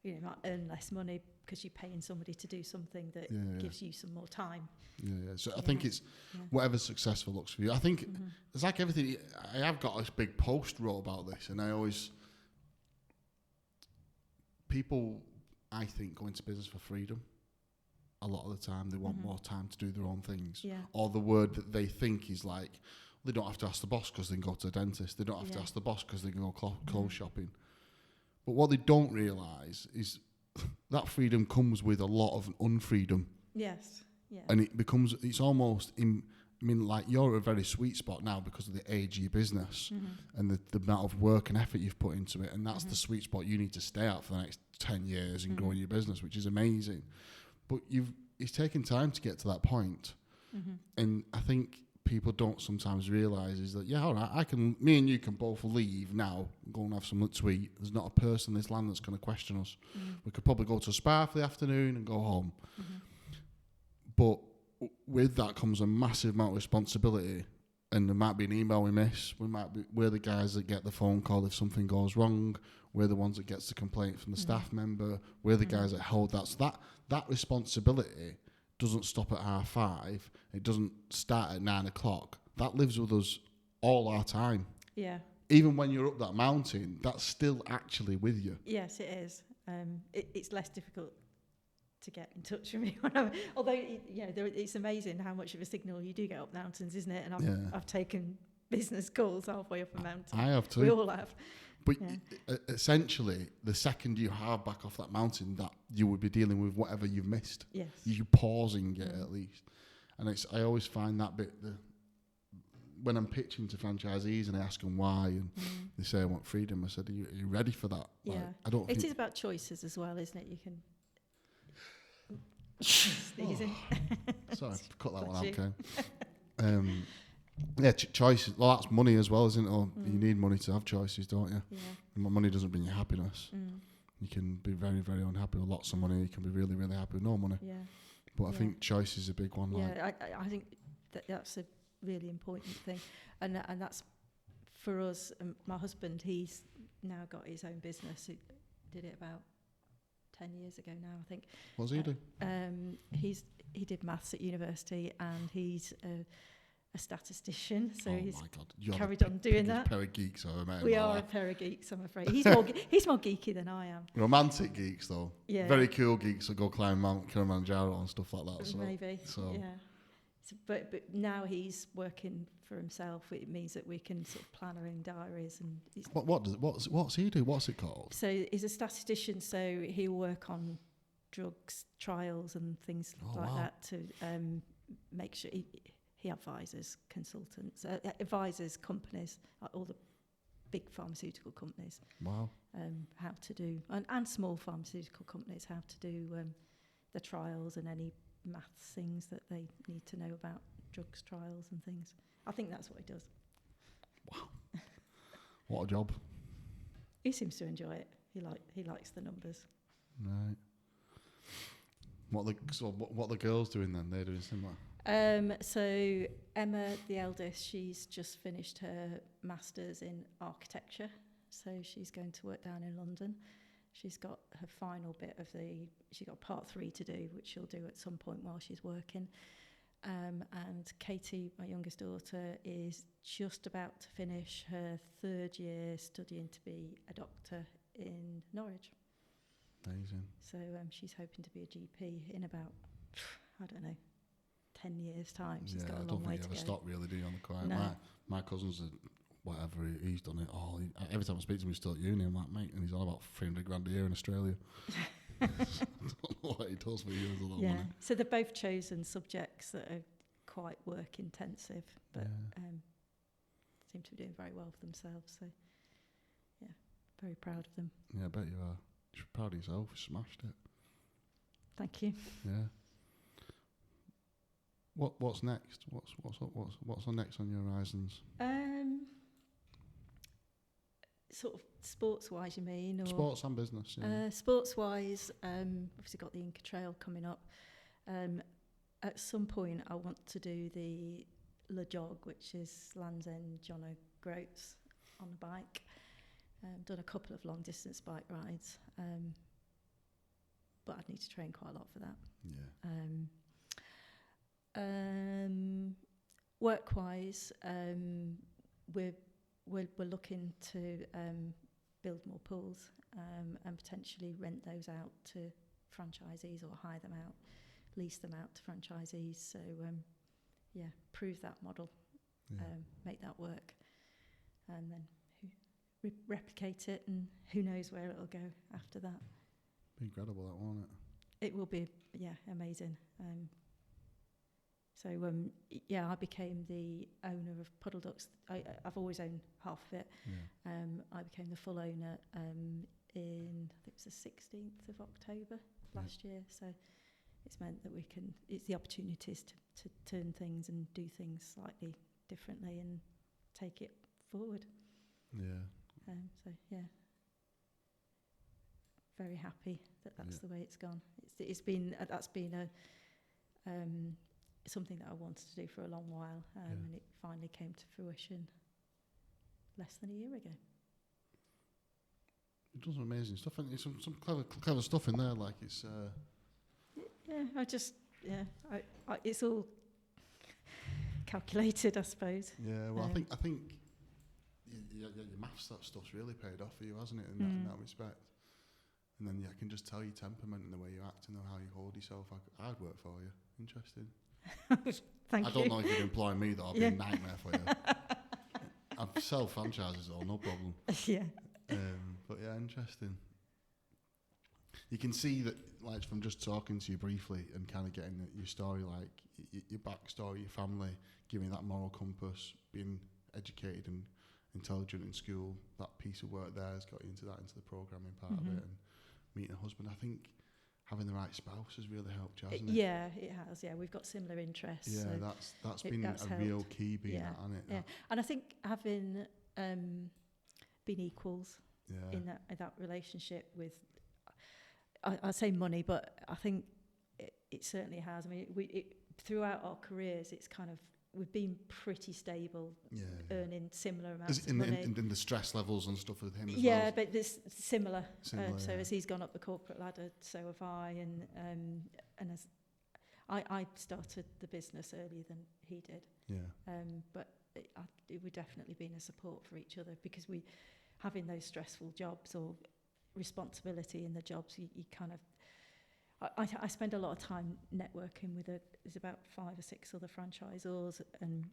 might earn less money because you're paying somebody to do something that gives you some more time. Yeah. So I think it's whatever successful looks for you. I think it's like everything. I have got this big post wrote about this, and people, I think, go into business for freedom. A lot of the time, they want more time to do their own things. Yeah. Or the word that they think is like, they don't have to ask the boss because they can go to the dentist. They don't have to ask the boss because they can go clothes shopping. But what they don't realise is that freedom comes with a lot of unfreedom. Yes. Yeah. And it's almost like you're at a very sweet spot now because of the age of your business and the amount of work and effort you've put into it. And that's the sweet spot you need to stay at for the next 10 years and growing your business, which is amazing. But it's taken time to get to that point. And I think people don't sometimes realise is that, all right, me and you can both leave now and go and have something to eat. There's not a person in this land that's going to question us. We could probably go to a spa for the afternoon and go home. But with that comes a massive amount of responsibility, and there might be an email we miss. We're the guys that get the phone call if something goes wrong. We're the ones that gets the complaint from the staff member. We're the guys that hold that. So that responsibility doesn't stop at 5:30. It doesn't start at 9 o'clock. That lives with us all our time. Yeah. Even when you're up that mountain, that's still actually with you. Yes, it is. It's less difficult to get in touch with me. Although, it's amazing how much of a signal you do get up mountains, isn't it? And I've taken business calls halfway up a mountain. I have too. We all have. But essentially, the second you are back off that mountain, that you would be dealing with whatever you've missed. Yes. You're pausing it at least. And I always find that bit, when I'm pitching to franchisees and I ask them why, and they say I want freedom, I said, are you ready for that? Yeah. It is about choices as well, isn't it? You can... Sneezing. Sorry, cut that one out, okay. Choices. Well, that's money as well, isn't it? You need money to have choices, don't you? Yeah. Money doesn't bring you happiness. You can be very, very unhappy with lots of money. You can be really, really happy with no money. Yeah. But I think choice is a big one. I think that's a really important thing, and that's for us. My husband, he's now got his own business. He did it about 10 years ago now, I think. What does he do? He did maths at university, and he's a statistician, so he's carried on doing that. Pair of geeks, we are a pair of geeks, I'm afraid. He's more geeky than I am. Romantic geeks, though. Yeah. Very cool geeks that go climb Mount Kilimanjaro and stuff like that. Maybe. Yeah. But now he's working for himself. It means that we can sort of plan our own diaries. And what's he do? What's it called? So he's a statistician. So he'll work on drugs trials and things that to make sure he advises consultants, advises companies, like all the big pharmaceutical companies. Wow. How to do and small pharmaceutical companies how to do the trials and any maths things that they need to know about drugs trials and things. I think that's what he does. Wow. What a job. He seems to enjoy it. He likes the numbers. Right. What are the girls doing then? They're doing similar? So Emma, the eldest, she's just finished her master's in architecture. So she's going to work down in London. She's got her final bit of she's got part 3 to do, which she'll do at some point while she's working. And Katie, my youngest daughter, is just about to finish her 3rd year studying to be a doctor in Norwich. Amazing. So she's hoping to be a GP in about, I don't know, 10 years' time. She's got a long way to go. I don't think you ever stop really, do you, on the quiet? No. My cousin's whatever, he's done it all. Every time I speak to him, he's still at uni. I'm like, mate, and he's on about 300 grand a year in Australia. I don't know what he does, but he has a lot of money. So they've both chosen subjects that are quite work intensive, but seem to be doing very well for themselves. So, yeah, very proud of them. Yeah, I bet you are. You're proud of yourself. You smashed it. Thank you. Yeah. What's next? What's on next on your horizons? Sort of sports-wise, you mean? Or Sports and business. Yeah. Sports-wise, obviously got the Inca Trail coming up. At some point, I want to do the Le Jog, which is Land's End, John O'Groats on a bike. Done a couple of long-distance bike rides, but I'd need to train quite a lot for that. Yeah. Work-wise, we're looking to build more pools and potentially rent those out to franchisees or hire them out, lease them out to franchisees. So, prove that model, make that work, and then replicate it, and who knows where it'll go after that. Be incredible, that, won't it? It will be, amazing. I became the owner of Puddle Ducks. I've always owned half of it. Yeah. I became the full owner in, I think it was the 16th of October last year. So it's meant that it's the opportunities to turn things and do things slightly differently and take it forward. Yeah. Very happy that's the way it's gone. It's been that's been a something that I wanted to do for a long while, and it finally came to fruition less than a year ago. You've done some amazing stuff, and some clever stuff in there. Like it's. It's all calculated, I suppose. Yeah, well, I think your maths, that stuff's really paid off for you, hasn't it? In that respect. And then I can just tell your temperament and the way you act and how you hold yourself. I'd work for you. Interesting. Thank you. I don't know if you'd employ me, though. I'd be a nightmare for you. I'd sell franchises all, no problem. Yeah. But yeah, interesting. You can see that, like, from just talking to you briefly and kind of getting your story, like your backstory, your family, giving that moral compass, being educated and intelligent in school, that piece of work there has got you into the programming part of it, and meeting a husband. I think having the right spouse has really helped you, hasn't it? Yeah, it has. Yeah, we've got similar interests. Yeah, so that's been a real key, being that, hasn't it? Yeah, and I think having been equals in that relationship with, I say money, but I think it certainly has. I mean, throughout our careers, it's kind of, we've been pretty stable, earning similar amounts of money. In the stress levels and stuff with him as well? Yeah, but it's similar. So yeah. as he's gone up the corporate ladder, so have I. And as I started the business earlier than he did. Yeah. But it would definitely been a support for each other, because having those stressful jobs or responsibility in the jobs, you kind of, I spend a lot of time networking with there's about 5 or 6 other franchisors, and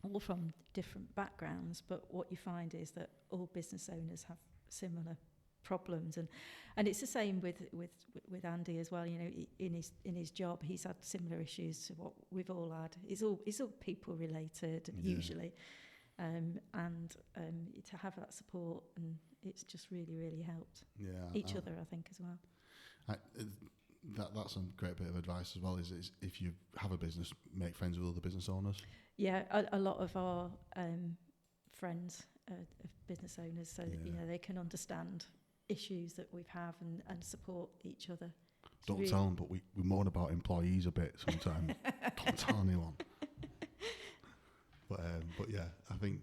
all from different backgrounds, but what you find is that all business owners have similar problems, and it's the same with Andy as well. You know, in his job, he's had similar issues to what we've all had. It's all people related usually, and to have that support, and it's just really helped each other, I think, as well. That's a great bit of advice as well. Is if you have a business, make friends with other business owners. Yeah, a lot of our friends of business owners, so that, you know, they can understand issues that we have and support each other. Don't tell them, but we moan about employees a bit sometimes. Don't tell anyone. But yeah, I think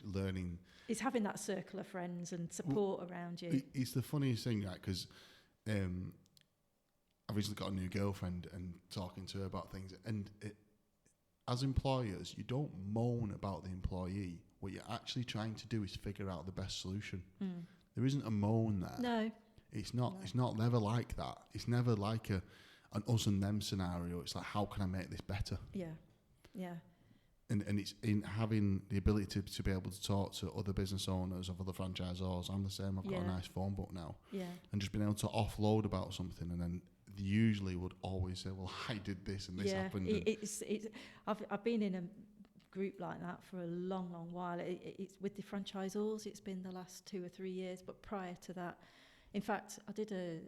learning. It's having that circle of friends and support around you. It's the funniest thing, right? Because I've recently got a new girlfriend, and talking to her about things, and as employers, you don't moan about the employee. What you're actually trying to do is figure out the best solution. There isn't a moan there. No. It's not. No. It's not never like that. It's never like an us and them scenario. It's like, how can I make this better? Yeah. Yeah. And it's in having the ability to be able to talk to other business owners of other franchisors. I'm the same. I've got a nice phone book now. Yeah. And just being able to offload about something, and then they usually would always say, well, I did this and this happened. I've been in a group like that for a long while. It's with the franchisors. It's been the last 2 or 3 years, but prior to that, in fact, I did a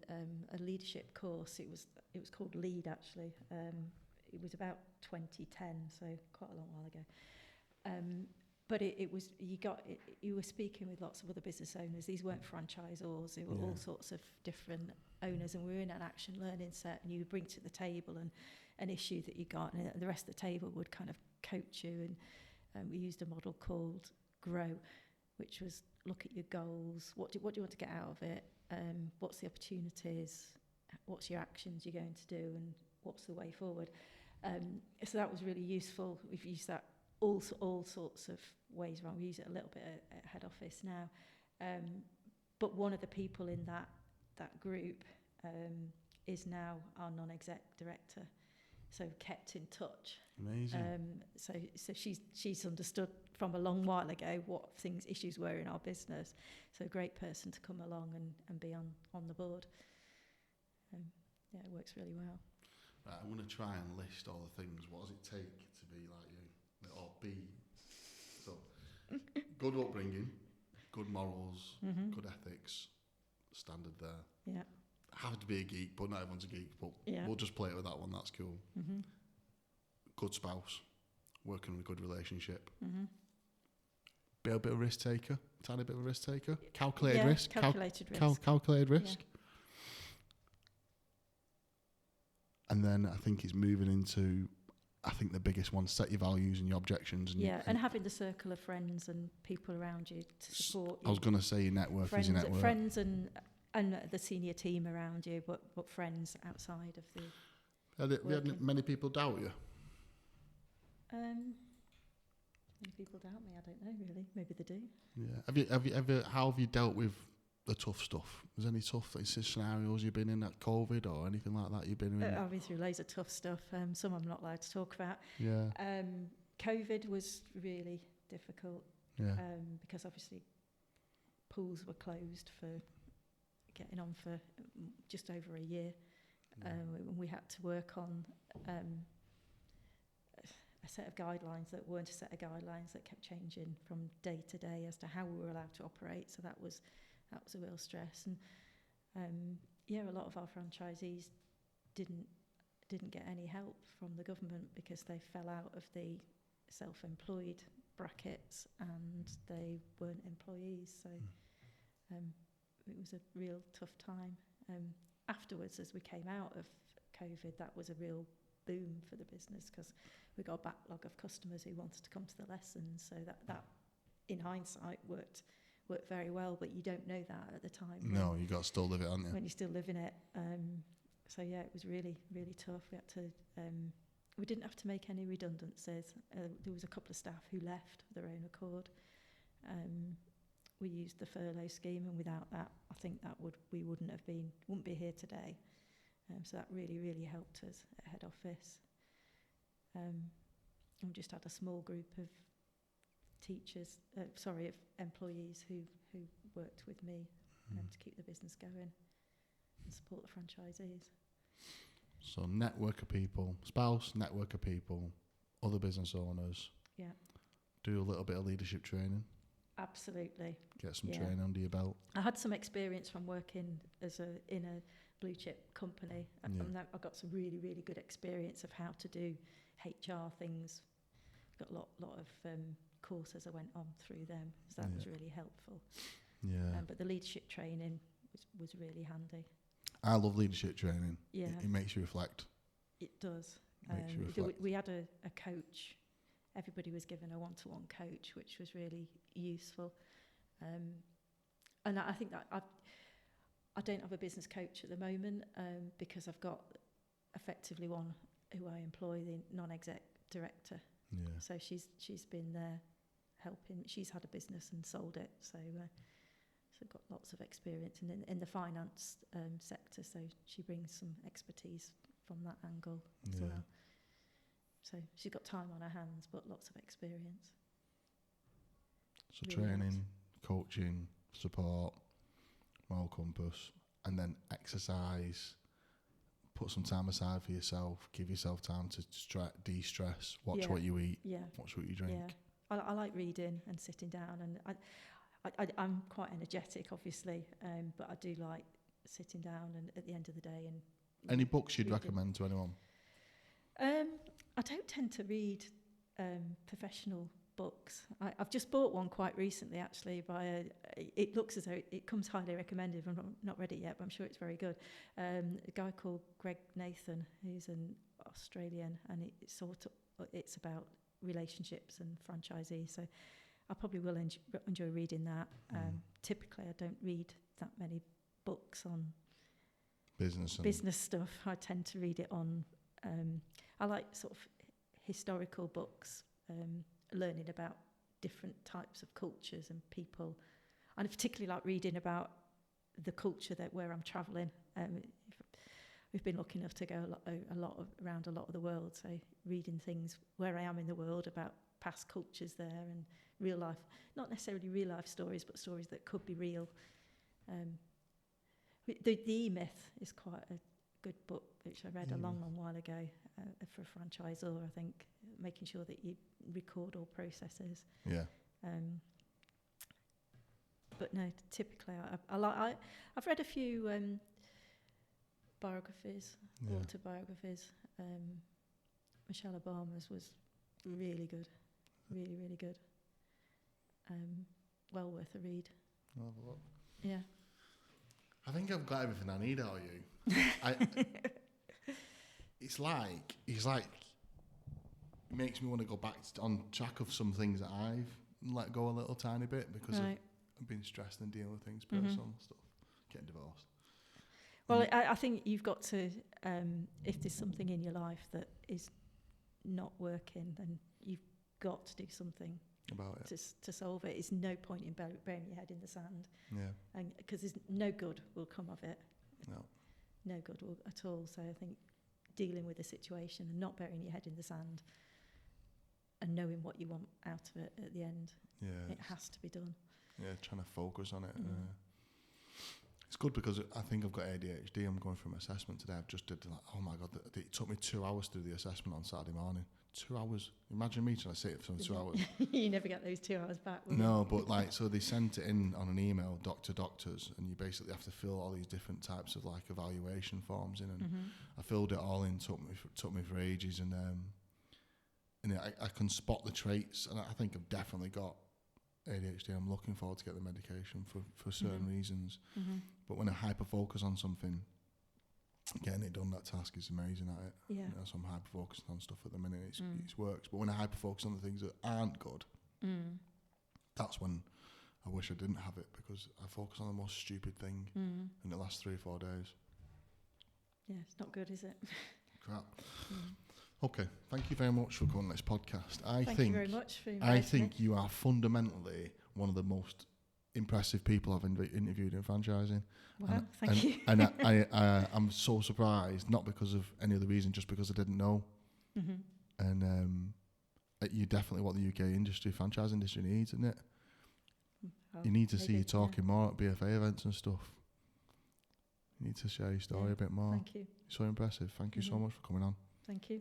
leadership course. It was called Lead, actually. It was about 2010, so quite a long while ago. But it was you were speaking with lots of other business owners. These weren't franchisors; they were all sorts of different owners, and we were in an action learning set. And you would bring to the table an issue that you got, and the rest of the table would kind of coach you. And we used a model called Grow, which was look at your goals. What do you want to get out of it? What's the opportunities? What's your actions you're going to do? And what's the way forward? So that was really useful. We've used that all sorts of ways around. We use it a little bit at head office now. But one of the people in that group is now our non-exec director. So kept in touch. Amazing. So she's understood from a long while ago what issues were in our business. So a great person to come along and be on the board. Yeah, it works really well. Right, I'm going to try and list all the things. What does it take to be like you? Or be? So, good upbringing, good morals, good ethics, standard there. Yeah. Have to be a geek, but not everyone's a geek. But we'll just play it with that one. That's cool. Good spouse, working in a good relationship. Be a bit of a risk taker, tiny bit of a risk taker. Calculated risk. Calculated risk. Calculated risk. And then I think it's moving into, I think the biggest one, set your values and your objections. And having the circle of friends and people around you to support you. I was going to say your network is your network. Friends and the senior team around you, but friends outside of the Have you had many people doubt you? Many people doubt me, I don't know really. Maybe they do. Yeah. Have you ever, how have you dealt with the tough stuff? Was there any tough scenarios you've been in at COVID or anything like that you've been in? I've been through loads of tough stuff. Some I'm not allowed to talk about. Yeah. COVID was really difficult. Yeah. Because obviously pools were closed for getting on for just over a year. We had to work on a set of guidelines that weren't a set of guidelines that kept changing from day to day as to how we were allowed to operate. So that was a real stress. And a lot of our franchisees didn't get any help from the government because they fell out of the self-employed brackets and they weren't employees. So it was a real tough time. Afterwards, as we came out of COVID, that was a real boom for the business because we got a backlog of customers who wanted to come to the lessons. So that in hindsight worked very well, but you don't know that at the time. No, you got to still live it, haven't you? When you're still living it. So yeah, it was really, really tough. We didn't have to make any redundancies. There was a couple of staff who left of their own accord. We used the furlough scheme, and without that, I think we wouldn't be here today. So that really, really helped us at head office. We just had a small group of employees who worked with me to keep the business going and support the franchisees. So network of people, spouse, network of people, other business owners. Yeah. Do a little bit of leadership training. Absolutely. Get some training under your belt. I had some experience from working in a blue chip company. Yeah. And I got some really, really good experience of how to do HR things. Got a lot of courses I went on through them, so that was really helpful. Yeah. But the leadership training was really handy. I love leadership training. Yeah, It makes you reflect. it does. Makes you reflect. We had a coach. Everybody was given a one-to-one coach, which was really useful. And I think that I don't have a business coach at the moment because I've got effectively one who I employ, the non-exec director. Yeah. So she's been there helping. She's had a business and sold it, so got lots of experience in the finance sector. So she brings some expertise from that angle as well. So she's got time on her hands, but lots of experience. So Really training, coaching, support, moral compass, and then exercise. Put some time aside for yourself. Give yourself time to de-stress. Watch what you eat. Yeah. Watch what you drink. Yeah. I like reading and sitting down, and I'm quite energetic, obviously, but I do like sitting down and at the end of the day. And any books you'd reading. recommend to anyone? I don't tend to read professional books. I've just bought one quite recently, actually. It looks as though it comes highly recommended. I'm not read it yet, but I'm sure it's very good. A guy called Greg Nathan, who's an Australian, and it's about relationships and franchisees. So I probably will enjoy reading that. Typically, I don't read that many books on business stuff. I tend to read it on. I like sort of historical books, learning about different types of cultures and people. And I particularly like reading about the culture where I'm travelling. We've been lucky enough to go around a lot of the world, so reading things where I am in the world about past cultures there and real life, not necessarily real life stories, but stories that could be real. The E-Myth is quite a good book, which I read a long while ago for a franchisor, I think, making sure that you record all processes. Yeah. But no, typically I've read a few biographies, autobiographies. Michelle Obama's was really good, really, really good. Well worth a read. I'll have a look. Yeah. I think I've got everything I need out of you. It's like it makes me want to go back on track of some things that I've let go a little tiny bit because I've been stressed and dealing with things, personal stuff, getting divorced. Well, I think you've got to, if there's something in your life that is not working, then you've got to do something about it to solve it. It's no point in burying your head in the sand. Yeah. And because there's no good will come of it. No good at all. So I think dealing with the situation and not burying your head in the sand and knowing what you want out of it at the end. Yeah. It has to be done. Yeah, trying to focus on it. It's good because I think I've got ADHD. I'm going through my assessment today. I've just did oh my God, it took me 2 hours to do the assessment on Saturday morning. 2 hours. Imagine me trying to sit for 2 hours. You never get those 2 hours back, will No, you? but so they sent it in on an email, doctors, and you basically have to fill all these different types of evaluation forms in, and I filled it all in. Took me for ages, and I can spot the traits, and I think I've definitely got ADHD. I'm looking forward to get the medication for certain reasons, but when I hyper focus on something, getting it done, that task is amazing at it. Yeah. So I'm hyper focused on stuff at the minute. It works, but when I hyper focus on the things that aren't good, that's when I wish I didn't have it, because I focus on the most stupid thing in the last 3 or 4 days. Yeah, it's not good, is it? Crap. Okay, thank you very much for coming on this podcast. Thank you very much for inviting me. I think you are fundamentally one of the most impressive people I've interviewed in franchising. Wow, thank you. And I'm so surprised, not because of any other reason, just because I didn't know. And you're definitely what the UK franchise industry needs, isn't it? You need to see you talking more at BFA events and stuff. You need to share your story a bit more. Thank you. So impressive. Thank you so much for coming on. Thank you.